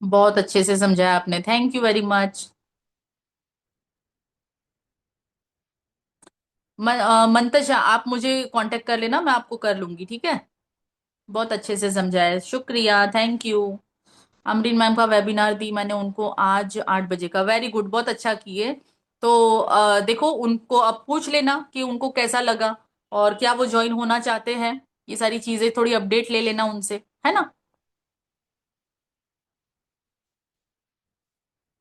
बहुत अच्छे से समझाया आपने, thank you very much. Mantasha, आप मुझे कांटेक्ट कर लेना, मैं आपको कर लूंगी, ठीक है? बहुत अच्छे से समझाया, शुक्रिया, थैंक यू। अमरीन मैम का वेबिनार दी मैंने उनको आज 8 बजे का, वेरी गुड, बहुत अच्छा किए। तो देखो उनको अब पूछ लेना कि उनको कैसा लगा और क्या वो ज्वाइन होना चाहते हैं। ये सारी चीजें थोड़ी अपडेट ले लेना उनसे, है ना?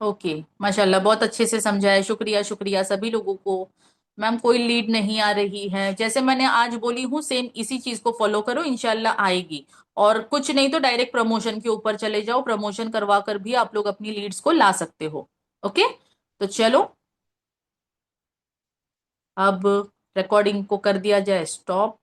ओके, माशाल्लाह, बहुत अच्छे से समझाया, शुक्रिया शुक्रिया सभी लोगों को। मैम कोई लीड नहीं आ रही है, जैसे मैंने आज बोली हूँ सेम इसी चीज को फॉलो करो, इंशाल्लाह आएगी। और कुछ नहीं तो डायरेक्ट प्रमोशन के ऊपर चले जाओ, प्रमोशन करवा कर भी आप लोग अपनी लीड्स को ला सकते हो। ओके, तो चलो अब रिकॉर्डिंग को कर दिया जाए स्टॉप।